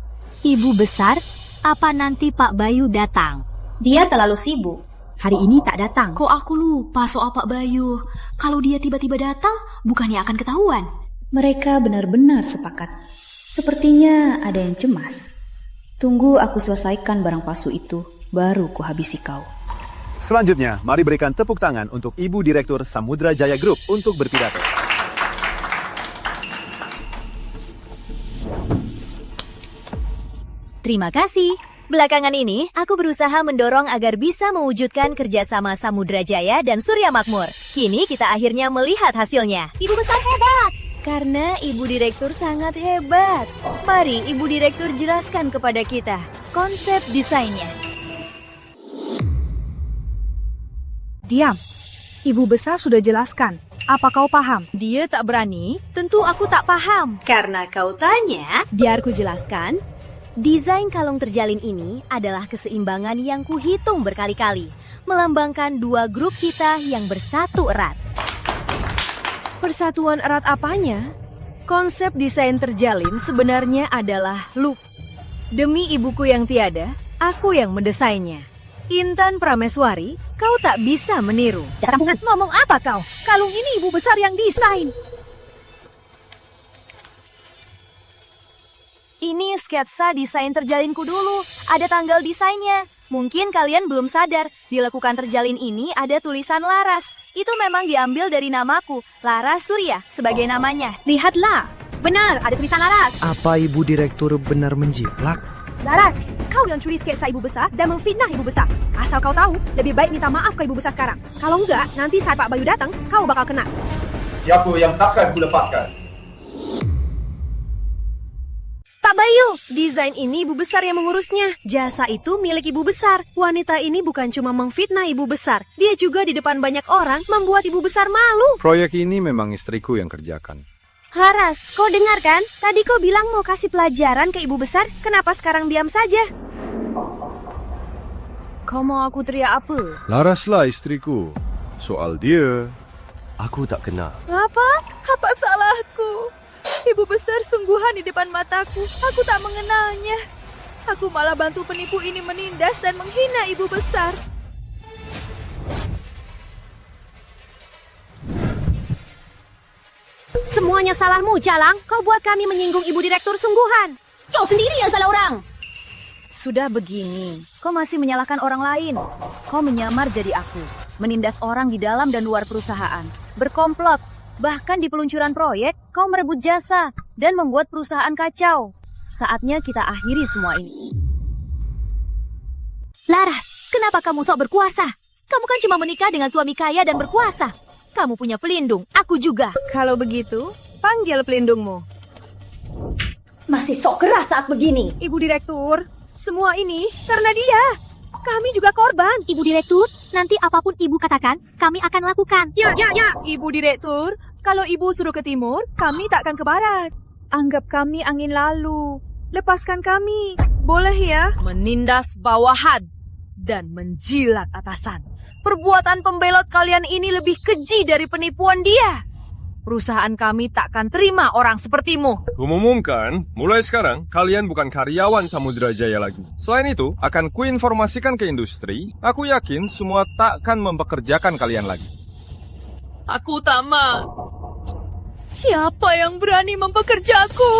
Ibu Besar, apa nanti Pak Bayu datang? Dia terlalu sibuk. Hari ini tak datang. Kok aku lupa soal Pak Bayu? Kalau dia tiba-tiba datang, bukannya akan ketahuan? Mereka benar-benar sepakat. Sepertinya ada yang cemas. Tunggu aku selesaikan barang palsu itu, baru ku habisi kau. Selanjutnya, mari berikan tepuk tangan untuk Ibu Direktur Samudra Jaya Group untuk berpidato. Terima kasih. Belakangan ini, aku berusaha mendorong agar bisa mewujudkan kerjasama Samudra Jaya dan Surya Makmur. Kini kita akhirnya melihat hasilnya. Ibu besar hebat. Karena Ibu Direktur sangat hebat. Mari Ibu Direktur jelaskan kepada kita konsep desainnya. Diam. Ibu besar sudah jelaskan. Apa kau paham? Dia tak berani, tentu aku tak paham. Karena kau tanya, biar ku jelaskan. Desain kalung terjalin ini adalah keseimbangan yang kuhitung berkali-kali, melambangkan dua grup kita yang bersatu erat. Persatuan erat apanya? Konsep desain terjalin sebenarnya adalah loop. Demi ibuku yang tiada, aku yang mendesainnya. Intan Prameswari, kau tak bisa meniru. Kampungan, ngomong apa kau? Kalung ini ibu besar yang desain. Ini sketsa desain terjalinku dulu. Ada tanggal desainnya. Mungkin kalian belum sadar, di lekukan terjalin ini ada tulisan Laras. Itu memang diambil dari namaku, Laras Surya, sebagai namanya. Lihatlah. Benar, ada tulisan Laras. Apa Ibu Direktur benar menjiplak? Laras, kau yang curi sketsa ibu besar dan memfitnah ibu besar. Asal kau tahu, lebih baik minta maaf ke ibu besar sekarang. Kalau enggak, nanti saat Pak Bayu datang, kau bakal kena. Siapa yang takkan ku lepaskan? Pak Bayu, desain ini ibu besar yang mengurusnya. Jasa itu milik ibu besar. Wanita ini bukan cuma memfitnah ibu besar, dia juga di depan banyak orang membuat ibu besar malu. Proyek ini memang istriku yang kerjakan. Laras, kau dengar kan? Tadi kau bilang mau kasih pelajaran ke ibu besar, kenapa sekarang diam saja? Kau mau aku teriak apa? Laraslah istriku. Soal dia, aku tak kenal. Apa? Apa salahku? Ibu besar sungguhan di depan mataku. Aku tak mengenalnya. Aku malah bantu penipu ini menindas dan menghina ibu besar. Semuanya salahmu, Jalang. Kau buat kami menyinggung ibu direktur sungguhan. Kau sendiri yang salah orang. Sudah begini, kau masih menyalahkan orang lain. Kau menyamar jadi aku, menindas orang di dalam dan luar perusahaan, berkomplot. Bahkan di peluncuran proyek, kau merebut jasa dan membuat perusahaan kacau. Saatnya kita akhiri semua ini. Laras, kenapa kamu sok berkuasa? Kamu kan cuma menikah dengan suami kaya dan berkuasa. Kamu punya pelindung, aku juga. Kalau begitu, panggil pelindungmu. Masih sok keras saat begini. Ibu direktur, semua ini karena dia. Kami juga korban. Ibu direktur, nanti apapun ibu katakan, kami akan lakukan. Ya. Ibu direktur, kalau ibu suruh ke timur, kami tak akan ke barat. Anggap kami angin lalu. Lepaskan kami. Boleh ya? Menindas bawahan dan menjilat atasan. Perbuatan pembelot kalian ini lebih keji dari penipuan dia. Perusahaan kami takkan terima orang sepertimu. Kumumumkan, mulai sekarang kalian bukan karyawan Samudra Jaya lagi. Selain itu, akan kuinformasikan ke industri. Aku yakin semua takkan mempekerjakan kalian lagi. Aku tak mau. Siapa yang berani mempekerjaku?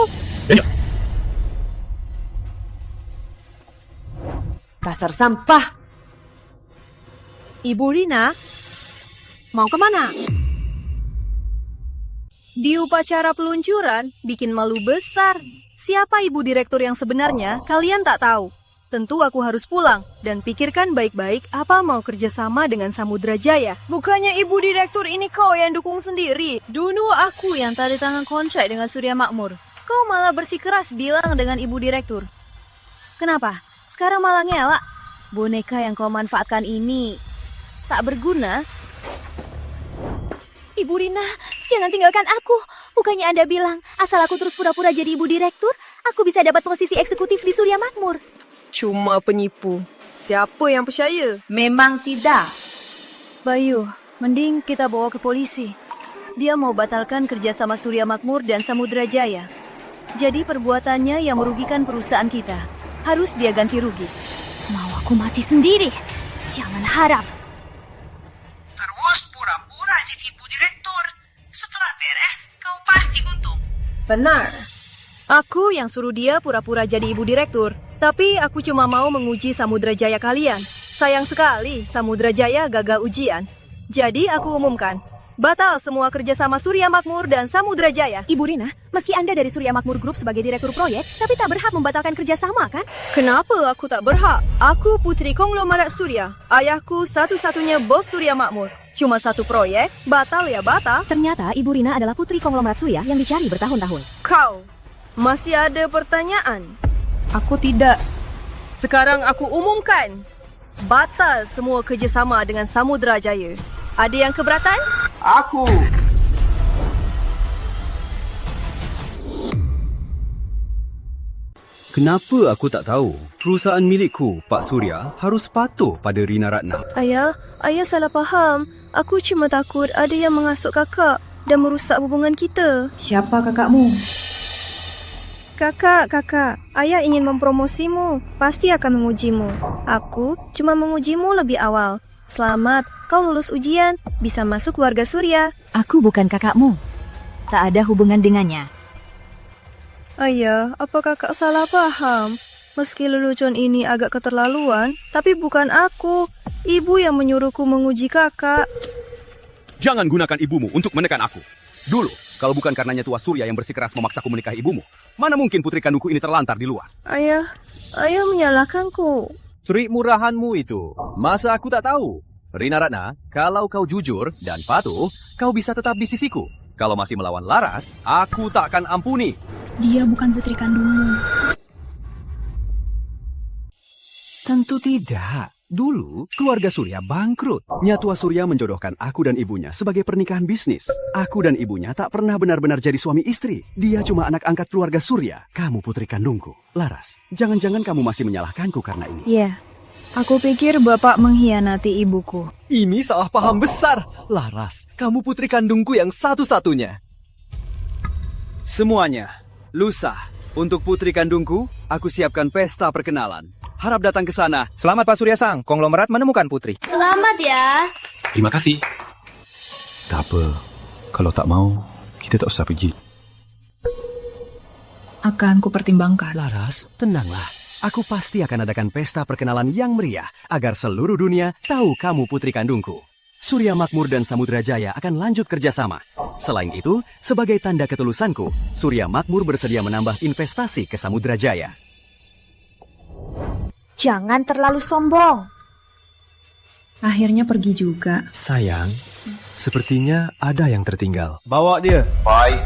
Dasar sampah. Ibu Rina, mau kemana? Di upacara peluncuran, bikin malu besar. Siapa ibu direktur yang sebenarnya, kalian tak tahu. Tentu aku harus pulang dan pikirkan baik-baik apa mau kerjasama dengan Samudra Jaya. Bukannya ibu direktur ini kau yang dukung sendiri. Dulu aku yang tanda tangan kontrak dengan Surya Makmur. Kau malah bersikeras bilang dengan ibu direktur. Kenapa? Sekarang malah ngelak. Boneka yang kau manfaatkan ini tak berguna. Ibu Rina, jangan tinggalkan aku. Bukannya Anda bilang, asal aku terus pura-pura jadi ibu direktur, aku bisa dapat posisi eksekutif di Surya Makmur. Cuma penipu. Siapa yang percaya? Memang tidak. Bayu, mending kita bawa ke polisi. Dia mau batalkan kerjasama Surya Makmur dan Samudra Jaya. Jadi perbuatannya yang merugikan perusahaan kita. Harus dia ganti rugi. Mau aku mati sendiri? Jangan harap. Terus pura-pura jadi ibu direktur. Setelah beres, kau pasti untung. Benar. Aku yang suruh dia pura-pura jadi ibu direktur. Tapi aku cuma mau menguji Samudra Jaya kalian. Sayang sekali Samudra Jaya gagal ujian. Jadi aku umumkan, batal semua kerjasama Surya Makmur dan Samudra Jaya. Ibu Rina, meski Anda dari Surya Makmur Group sebagai direktur proyek, tapi tak berhak membatalkan kerjasama, kan? Kenapa aku tak berhak? Aku putri konglomerat Surya. Ayahku satu-satunya bos Surya Makmur. Cuma satu proyek, batal ya batal. Ternyata Ibu Rina adalah putri konglomerat Surya yang dicari bertahun-tahun. Kau, masih ada pertanyaan? Aku tidak. Sekarang aku umumkan. batal semua kerjasama dengan Samudra Jaya. Ada yang keberatan? Aku. Kenapa aku tak tahu? Perusahaan milikku, Pak Surya, harus patuh pada Rina Ratna. Ayah salah faham. Aku cuma takut ada yang mengasuk kakak dan merusak hubungan kita. Siapa kakakmu? Kakak, ayah ingin mempromosimu. Pasti akan mengujimu. Aku cuma mengujimu lebih awal. Selamat, kau lulus ujian. Bisa masuk keluarga Surya. Aku bukan kakakmu. Tak ada hubungan dengannya. Ayah, apa kakak salah paham? Meski lelucon ini agak keterlaluan, tapi bukan aku. Ibu yang menyuruhku menguji kakak. Jangan gunakan ibumu untuk menekan aku. Dulu, kalau bukan karenanya tua Surya yang bersikeras memaksaku menikahi ibumu, mana mungkin putri kandungku ini terlantar di luar? Ayah menyalahkanku. Trik murahanmu itu, masa aku tak tahu? Rina Ratna, kalau kau jujur dan patuh, kau bisa tetap di sisiku. Kalau masih melawan Laras, aku tak akan ampuni. Dia bukan putri kandungmu. Tentu tidak. Dulu, keluarga Surya bangkrut. Nyatua Surya menjodohkan aku dan ibunya sebagai pernikahan bisnis. Aku dan ibunya tak pernah benar-benar jadi suami istri. Dia cuma anak angkat keluarga Surya. Kamu putri kandungku. Laras, jangan-jangan kamu masih menyalahkanku karena ini. Ya, aku pikir bapak mengkhianati ibuku. Ini salah paham besar. Laras, kamu putri kandungku yang satu-satunya. Semuanya, lusa. Untuk putri kandungku, aku siapkan pesta perkenalan. Harap datang ke sana. Selamat Pak Surya Sang, konglomerat menemukan putri. Selamat ya. Terima kasih. Tak apa. Kalau tak mau, kita tak usah pergi. Akan kupertimbangkan. Laras, tenanglah. Aku pasti akan adakan pesta perkenalan yang meriah agar seluruh dunia tahu kamu putri kandungku. Surya Makmur dan Samudra Jaya akan lanjut kerjasama. Selain itu, sebagai tanda ketulusanku, Surya Makmur bersedia menambah investasi ke Samudra Jaya. Jangan terlalu sombong. Akhirnya pergi juga. Sayang, sepertinya ada yang tertinggal. Bawa dia. Baik.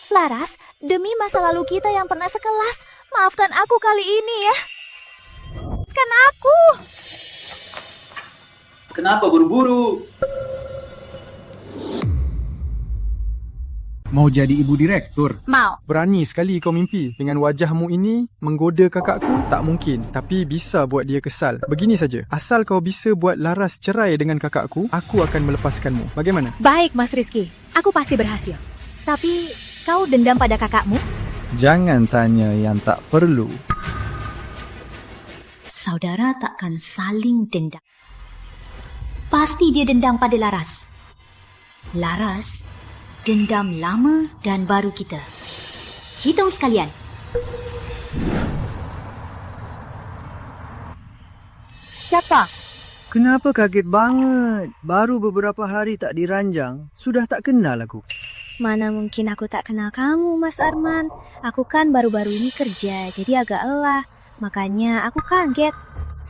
Laras, demi masa lalu kita yang pernah sekelas, maafkan aku kali ini ya. Maafkan aku. Kenapa buru-buru? Mau jadi ibu direktur? Mau. Berani sekali kau mimpi. Dengan wajahmu ini, menggoda kakakku tak mungkin. Tapi bisa buat dia kesal. Begini saja, asal kau bisa buat Laras cerai dengan kakakku, aku akan melepaskanmu. Bagaimana? Baik, Mas Rizky. Aku pasti berhasil. Tapi, kau dendam pada kakakmu? Jangan tanya yang tak perlu. Saudara takkan saling dendam. Pasti dia dendam pada Laras. Laras, dendam lama dan baru kita. Hitung sekalian. Siapa? Kenapa kaget banget? Baru beberapa hari tak diranjang, sudah tak kenal aku. Mana mungkin aku tak kenal kamu, Mas Arman. Aku kan baru-baru ini kerja, jadi agak lelah. Makanya aku kaget.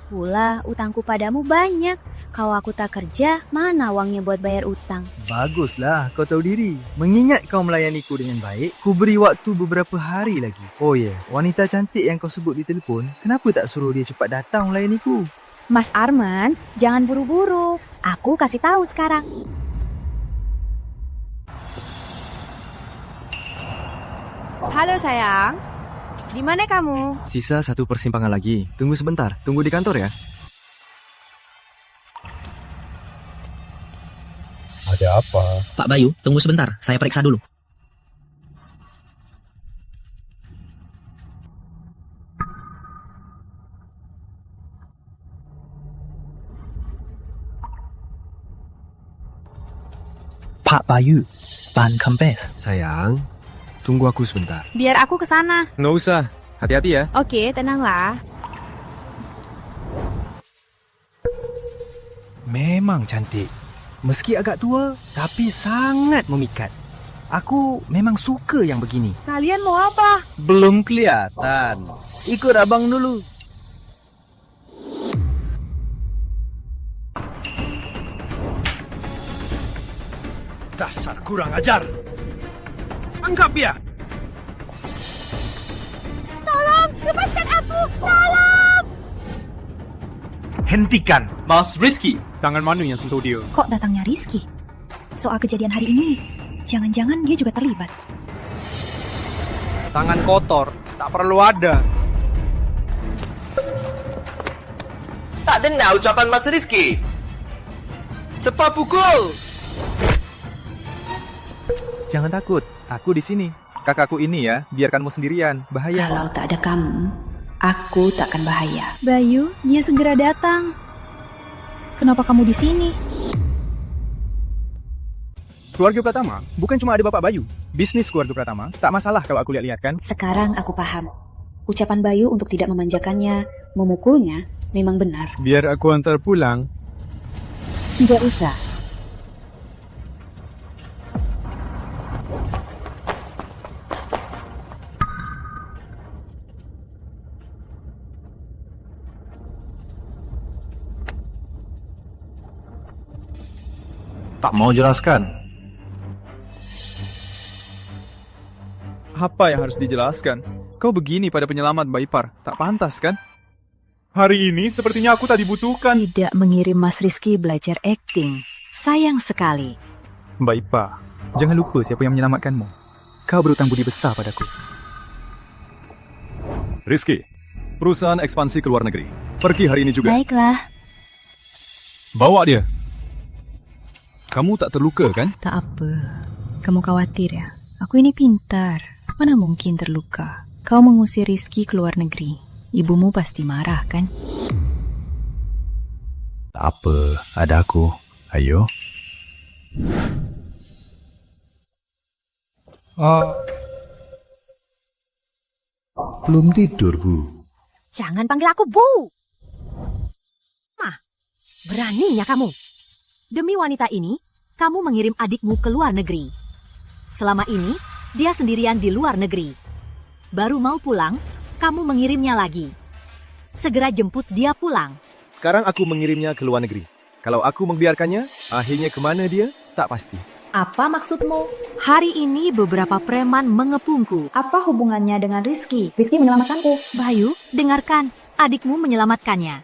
Pula utangku padamu banyak. Kalau aku tak kerja, mana uangnya buat bayar utang? Baguslah, kau tahu diri. Mengingat kau melayaniku dengan baik, ku beri waktu beberapa hari lagi. Oh ya, wanita cantik yang kau sebut di telefon, kenapa tak suruh dia cepat datang melayaniku? Mas Arman, jangan buru-buru. Aku kasih tahu sekarang. Halo sayang, di mana kamu? Sisa satu persimpangan lagi. Tunggu sebentar, tunggu di kantor ya. Ada apa? Pak Bayu, tunggu sebentar. Saya periksa dulu. Pak Bayu, ban kempes. Sayang, tunggu aku sebentar. Biar aku ke sana. Nggak usah, hati-hati ya. Oke, tenanglah. Memang cantik. Meski agak tua, tapi sangat memikat. Aku memang suka yang begini. Kalian mau apa? Belum kelihatan. Ikut abang dulu. Dasar kurang ajar. Anggap dia. Tolong, lepaskan aku. Tolong. Hentikan. Mas Rizky, tangan mana yang sentuh dia? Kok datangnya Rizky? Soal kejadian hari ini, jangan-jangan dia juga terlibat. Tangan kotor, tak perlu ada. Tak dengar ucapan Mas Rizky. Cepat pukul. Jangan takut, aku di sini. Kakakku ini ya, biarkanmu sendirian, bahaya. Kalau tak ada kamu, aku tak akan bahaya. Bayu, dia segera datang. Kenapa kamu di sini? Keluarga Pratama bukan cuma ada Bapak Bayu. Bisnis keluarga Pratama tak masalah kalau aku lihat-lihat kan. Sekarang aku paham. Ucapan Bayu untuk tidak memanjakannya, memukulnya, memang benar. Biar aku antar pulang. Tidak usah. Tak mau jelaskan. Apa yang harus dijelaskan? Kau begini pada penyelamat Mbak Ipar, tak pantas kan? Hari ini sepertinya aku tak dibutuhkan. Tidak mengirim Mas Rizky belajar akting. Sayang sekali. Mbak Ipar, jangan lupa siapa yang menyelamatkanmu. Kau berutang budi besar padaku. Rizky, perusahaan ekspansi ke luar negeri. Pergi hari ini juga. Baiklah. Bawa dia. Kamu tak terluka kan? Tak apa. Kamu khawatir ya? Aku ini pintar. Mana mungkin terluka. Kau mengusir Rizky ke luar negeri. Ibumu pasti marah kan? Tak apa, ada aku. Ayo. Belum tidur, Bu. Jangan panggil aku Bu. Mah, beraninya kamu. Demi wanita ini, kamu mengirim adikmu ke luar negeri. Selama ini, dia sendirian di luar negeri. Baru mau pulang, kamu mengirimnya lagi. Segera jemput dia pulang. Sekarang aku mengirimnya ke luar negeri. Kalau aku membiarkannya, akhirnya kemana dia? Tak pasti. Apa maksudmu? Hari ini beberapa preman mengepungku. Apa hubungannya dengan Rizky? Rizky menyelamatkanku. Bayu, dengarkan. Adikmu menyelamatkannya.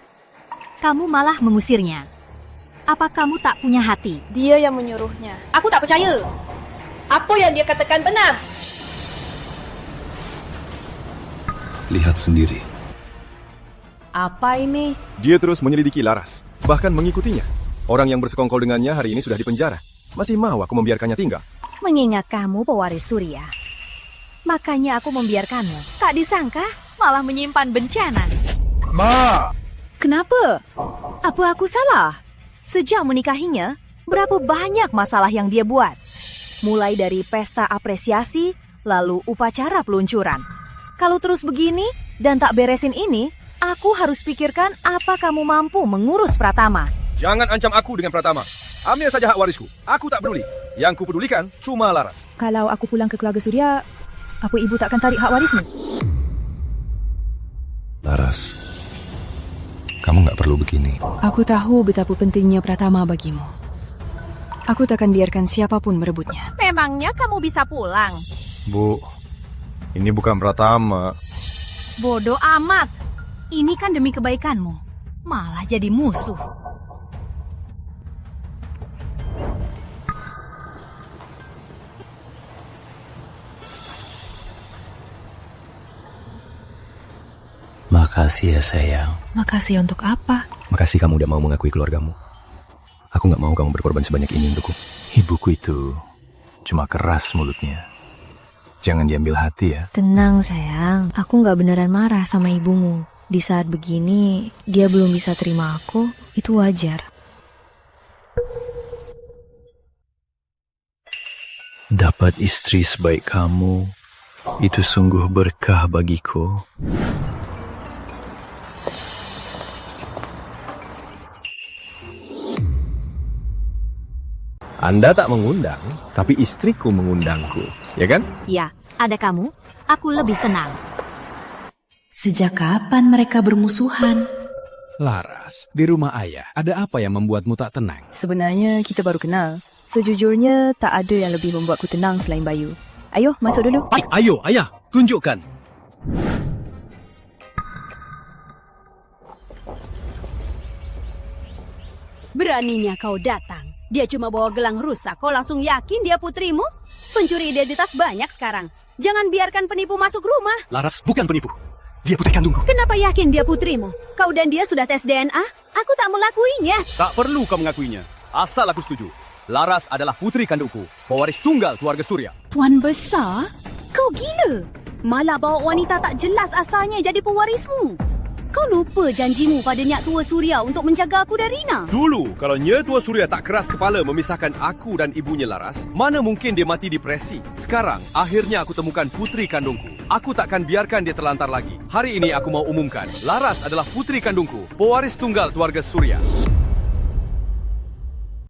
Kamu malah mengusirnya. Apa kamu tak punya hati? Dia yang menyuruhnya. Aku tak percaya. Apa yang dia katakan benar. Lihat sendiri. Apa ini? Dia terus menyelidiki Laras, bahkan mengikutinya. Orang yang bersekongkol dengannya hari ini sudah dipenjara. Masih mau aku membiarkannya tinggal? Mengingat kamu pewaris Surya, makanya aku membiarkanmu. Tak disangka malah menyimpan bencana. Ma! Kenapa? Apa aku salah? Sejak menikahinya, berapa banyak masalah yang dia buat? Mulai dari pesta apresiasi, lalu upacara peluncuran. Kalau terus begini dan tak beresin ini, aku harus pikirkan apa kamu mampu mengurus Pratama. Jangan ancam aku dengan Pratama. Ambil saja hak warisku. Aku tak peduli. Yang kupedulikan cuma Laras. Kalau aku pulang ke keluarga Surya, apa ibu tak akan tarik hak warisnya? Laras, kamu nggak perlu begini. Aku tahu betapa pentingnya Pratama bagimu. Aku tak akan biarkan siapapun merebutnya. Memangnya kamu bisa pulang? Bu, ini bukan Pratama. Bodoh amat. Ini kan demi kebaikanmu. Malah jadi musuh. Makasih ya sayang. Makasih untuk apa? Makasih kamu udah mau mengakui keluargamu. Aku gak mau kamu berkorban sebanyak ini untukku. Ibuku itu cuma keras mulutnya. Jangan diambil hati ya. Tenang sayang, aku gak beneran marah sama ibumu. Di saat begini, dia belum bisa terima aku, itu wajar. Dapat istri sebaik kamu, itu sungguh berkah bagiku. Anda tak mengundang, tapi istriku mengundangku, ya kan? Ya, ada kamu, aku lebih tenang. Sejak kapan mereka bermusuhan? Laras, di rumah ayah, ada apa yang membuatmu tak tenang? Sebenarnya kita baru kenal. Sejujurnya tak ada yang lebih membuatku tenang selain Bayu. Ayo, masuk dulu. Ayo, ayah, tunjukkan. Beraninya kau datang. Dia cuma bawa gelang rusak. Kau langsung yakin dia putrimu? Pencuri identitas banyak sekarang. Jangan biarkan penipu masuk rumah. Laras bukan penipu. Dia putri kandungku. Kenapa yakin dia putrimu? Kau dan dia sudah tes DNA? Aku tak melakuinya. Tak perlu kau mengakuinya. Asal aku setuju. Laras adalah putri kandungku. Pewaris tunggal keluarga Surya. Tuan besar? Kau gila. Malah bawa wanita tak jelas asalnya jadi pewarismu. Kau lupa janjimu pada Nyak Tua Surya untuk menjaga aku dan Rina. Dulu, kalau Nyak Tua Surya tak keras kepala memisahkan aku dan ibunya Laras, mana mungkin dia mati depresi. Sekarang, akhirnya aku temukan putri kandungku. Aku takkan biarkan dia terlantar lagi. Hari ini aku mau umumkan, Laras adalah putri kandungku, pewaris tunggal keluarga Surya.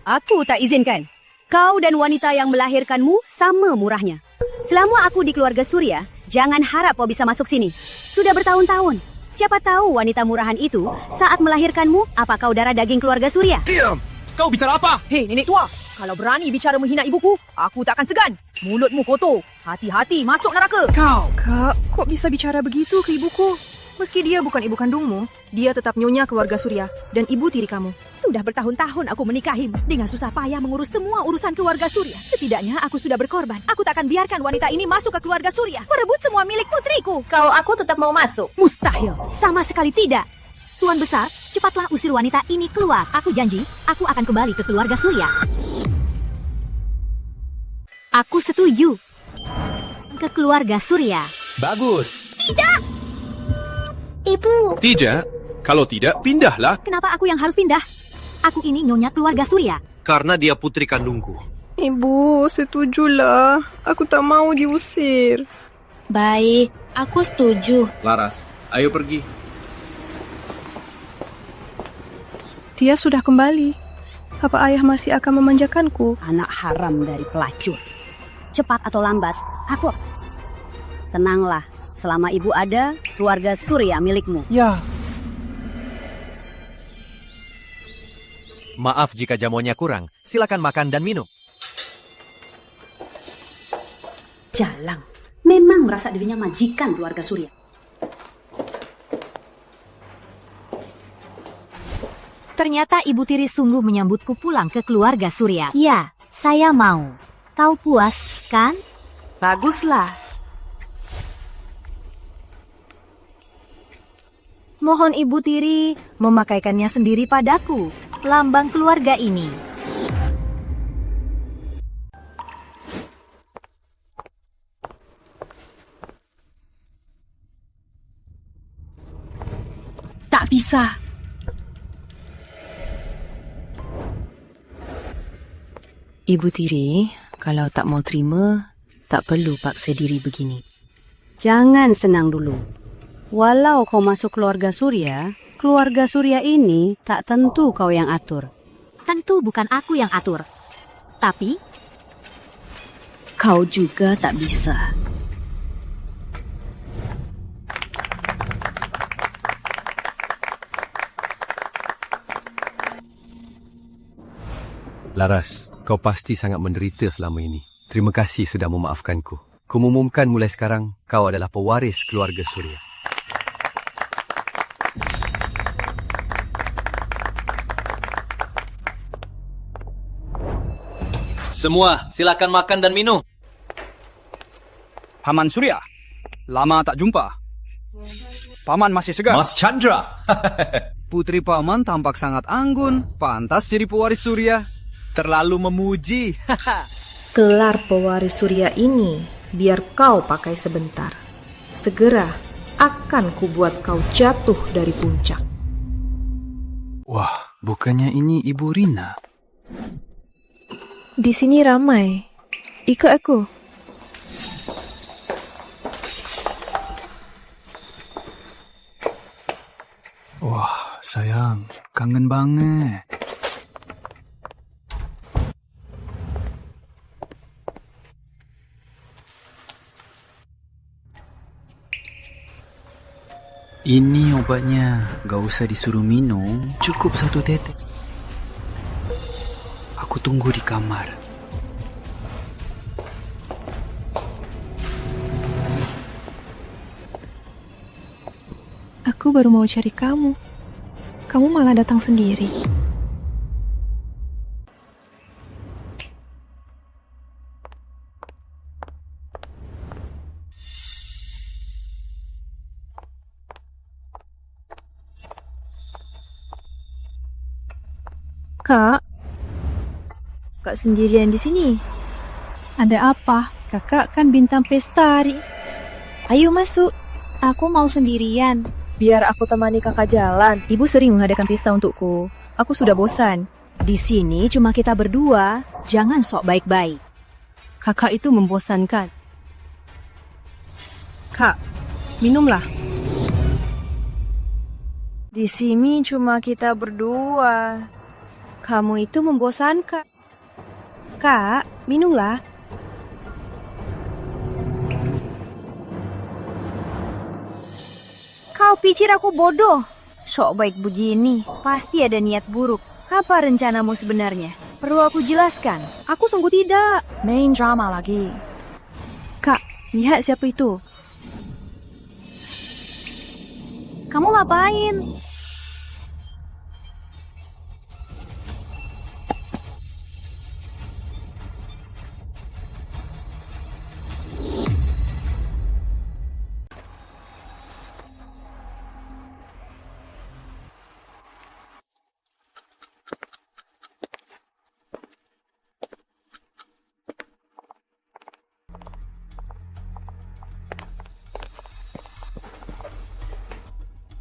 Aku tak izinkan. Kau dan wanita yang melahirkanmu sama murahnya. Selama aku di keluarga Surya, jangan harap kau bisa masuk sini. Sudah bertahun-tahun. Siapa tahu wanita murahan itu saat melahirkanmu, apa kau darah daging keluarga Surya? Diam! Kau bicara apa? Hei, nenek tua. Kalau berani bicara menghina ibuku, aku tak akan segan. Mulutmu kotor. Hati-hati masuk neraka. Kak, kok bisa bicara begitu ke ibuku? Meski dia bukan ibu kandungmu, dia tetap nyonya keluarga Surya dan ibu tiri kamu. Sudah bertahun-tahun aku menikahimu. Dengan susah payah mengurus semua urusan keluarga Surya. Setidaknya aku sudah berkorban. Aku tak akan biarkan wanita ini masuk ke keluarga Surya. Merebut semua milik putriku. Kalau aku tetap mau masuk. Mustahil. Sama sekali tidak. Tuan besar, cepatlah usir wanita ini keluar. Aku janji, aku akan kembali ke keluarga Surya. Aku setuju. Ke keluarga Surya. Bagus. Tidak! Ibu. Tidak. Kalau tidak, pindahlah. Kenapa aku yang harus pindah? Aku ini nyonya keluarga Surya. Karena dia putri kandungku. Ibu, setujulah. Aku tak mau diusir. Baik, aku setuju. Laras, ayo pergi. Dia sudah kembali. Apa ayah masih akan memanjakanku? Anak haram dari pelacur. Cepat atau lambat, aku... Tenanglah, selama ibu ada, keluarga Surya milikmu. Ya. Maaf jika jamuannya kurang. Silakan makan dan minum. Jalang. Memang merasa dirinya majikan keluarga Surya. Ternyata ibu tiri sungguh menyambutku pulang ke keluarga Surya. Ya, saya mau. Kau puas, kan? Baguslah. Mohon ibu tiri memakaikannya sendiri padaku. Lambang keluarga ini. Tak bisa. Ibu tiri, kalau tak mau terima, tak perlu paksa diri begini. Jangan senang dulu. Walau kau masuk keluarga Surya ini tak tentu kau yang atur. Tentu bukan aku yang atur. Tapi kau juga tak bisa. Laras, kau pasti sangat menderita selama ini. Terima kasih sudah memaafkanku. Kumumumkan mulai sekarang, kau adalah pewaris keluarga Surya. Semua, silakan makan dan minum. Paman Surya, lama tak jumpa. Paman masih segar. Mas Chandra. Putri Paman tampak sangat anggun, pantas jadi pewaris Surya. Terlalu memuji. Gelar pewaris Surya ini biar kau pakai sebentar. Segera akan kubuat kau jatuh dari puncak. Wah, bukannya ini Ibu Rina? Di sini ramai. Ikut aku. Wah, sayang, kangen banget. Ini obatnya, gak usah disuruh minum, cukup 1 tetes. Aku tunggu di kamar. Aku baru mau cari kamu. Kamu malah datang sendiri. Kak sendirian di sini. Ada apa? Kakak kan bintang pesta hari. Ayo masuk. Aku mau sendirian. Biar aku temani kakak jalan. Ibu sering mengadakan pesta untukku. Aku sudah bosan. Di sini cuma kita berdua. Jangan sok baik-baik. Kakak itu membosankan. Kak, minumlah. Di sini cuma kita berdua. Kamu itu membosankan. Kak, minumlah. Kau pikir aku bodoh? Sok baik begini, pasti ada niat buruk. Apa rencanamu sebenarnya? Perlu aku jelaskan? Aku sungguh tidak. Main drama lagi. Kak, lihat siapa itu. Kamu ngapain?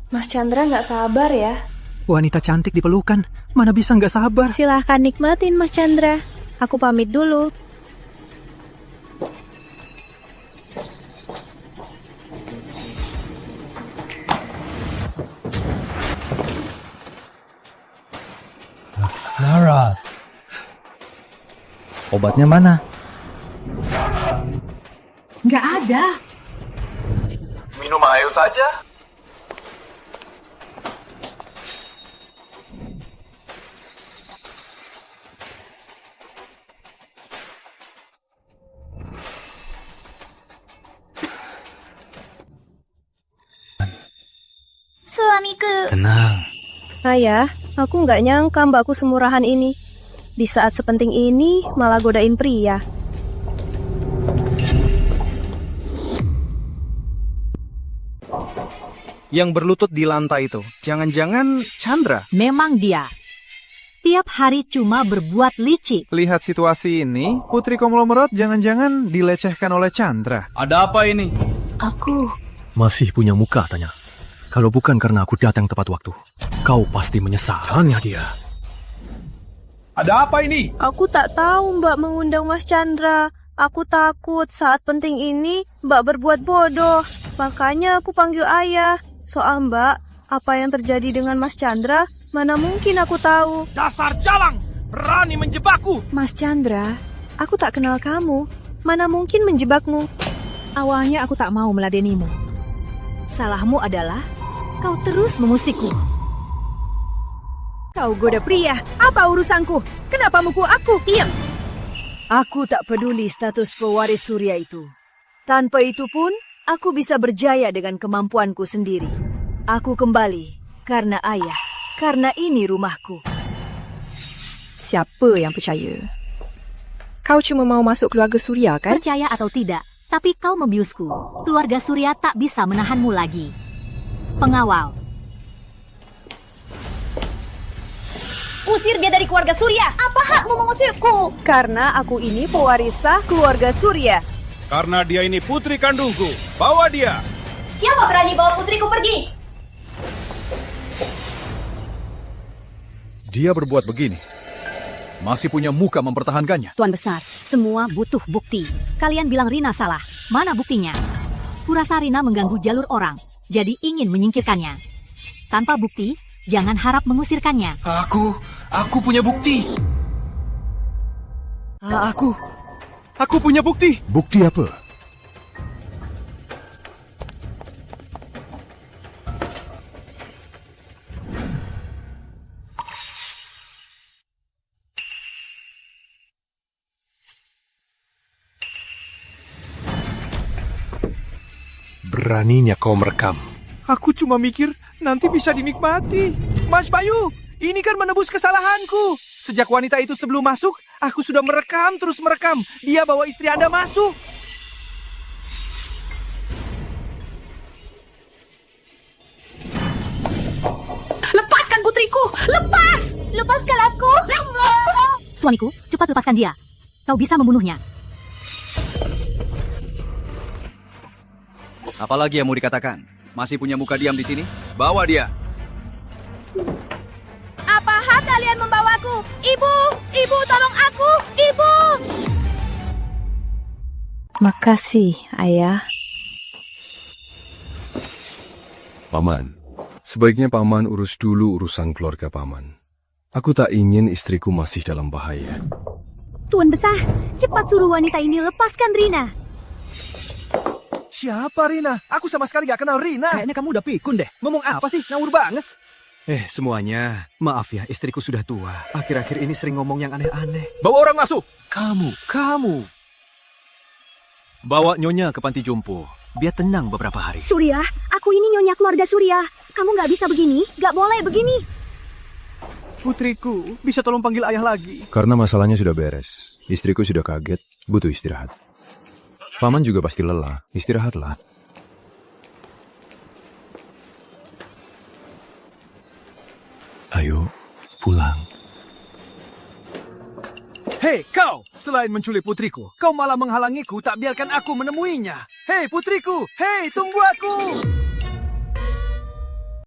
Mas Chandra nggak sabar ya? Wanita cantik dipelukan, mana bisa nggak sabar? Silahkan nikmatin Mas Chandra. Aku pamit dulu. Laras. Obatnya mana? Nggak ada. Minum air saja. Suamiku. Tenang. Ayah, aku nggak nyangka mbakku semurahan ini. Di saat sepenting ini malah godain pria. Yang berlutut di lantai itu, jangan-jangan Chandra. Memang dia. Tiap hari cuma berbuat licik. Lihat situasi ini, putri konglomerat jangan-jangan dilecehkan oleh Chandra. Ada apa ini? Aku Masih punya muka, tanya. Kalau bukan karena aku datang tepat waktu, kau pasti menyesal. Tanya dia. Ada apa ini? Aku tak tahu mbak mengundang Mas Chandra. Aku takut saat penting ini mbak berbuat bodoh. Makanya aku panggil ayah. Soal mbak, apa yang terjadi dengan Mas Chandra, mana mungkin aku tahu. Dasar jalang! Berani menjebakku! Mas Chandra, aku tak kenal kamu. Mana mungkin menjebakmu? Awalnya aku tak mau meladenimu. Salahmu adalah kau terus memusikku. Kau goda pria, apa urusanku? Kenapa mukul aku? Diam! Aku tak peduli status pewaris surya itu. Tanpa itu pun, aku bisa berjaya dengan kemampuanku sendiri. Aku kembali karena ayah, karena ini rumahku. Siapa yang percaya? Kau cuma mau masuk keluarga surya, kan? Percaya atau tidak, tapi kau membiusku. Keluarga surya tak bisa menahanmu lagi. Pengawal. Usir dia dari keluarga surya. Apa hakmu mengusirku? Karena aku ini pewaris sah keluarga surya. Karena dia ini putri kandungku. Bawa dia. Siapa berani bawa putriku pergi? Dia berbuat begini. Masih punya muka mempertahankannya. Tuan Besar, semua butuh bukti. Kalian bilang Rina salah. Mana buktinya? Kurasa Rina mengganggu jalur orang, jadi ingin menyingkirkannya. Tanpa bukti, jangan harap mengusirkannya. Aku punya bukti. Aku punya bukti. Bukti apa? Beraninya kau merekam. Aku cuma mikir nanti bisa dinikmati. Mas Bayu, ini kan menebus kesalahanku. Sejak wanita itu sebelum masuk, aku sudah merekam terus merekam. Dia bawa istri Anda masuk. Lepaskan putriku! Lepas! lepaskan aku. Suamiku, cepat lepaskan dia. Kau bisa membunuhnya. Apalagi yang mau dikatakan? Masih punya muka diam di sini? Bawa dia. Apa hak kalian membawaku? Ibu, ibu tolong aku, ibu. Makasih, Ayah. Paman, sebaiknya Paman urus dulu urusan keluarga Paman. Aku tak ingin istriku masih dalam bahaya. Tuan Besar, cepat suruh wanita ini lepaskan Rina. Siapa Rina? Aku sama sekali gak kenal Rina. Kayaknya kamu udah pikun deh. Ngomong apa sih? Ngawur banget. Semuanya, maaf ya, istriku sudah tua. Akhir-akhir ini sering ngomong yang aneh-aneh. Bawa orang masuk. Kamu. Bawa Nyonya ke panti jompo. Biar tenang beberapa hari. Surya, aku ini nyonya keluarga Surya. Kamu nggak bisa begini, nggak boleh begini. Putriku, bisa tolong panggil ayah lagi? Karena masalahnya sudah beres. Istriku sudah kaget, butuh istirahat. Paman juga pasti lelah, istirahatlah. Ayo, pulang. Hei kau, selain menculik putriku, kau malah menghalangiku tak biarkan aku menemuinya. Hei putriku, hei tunggu aku.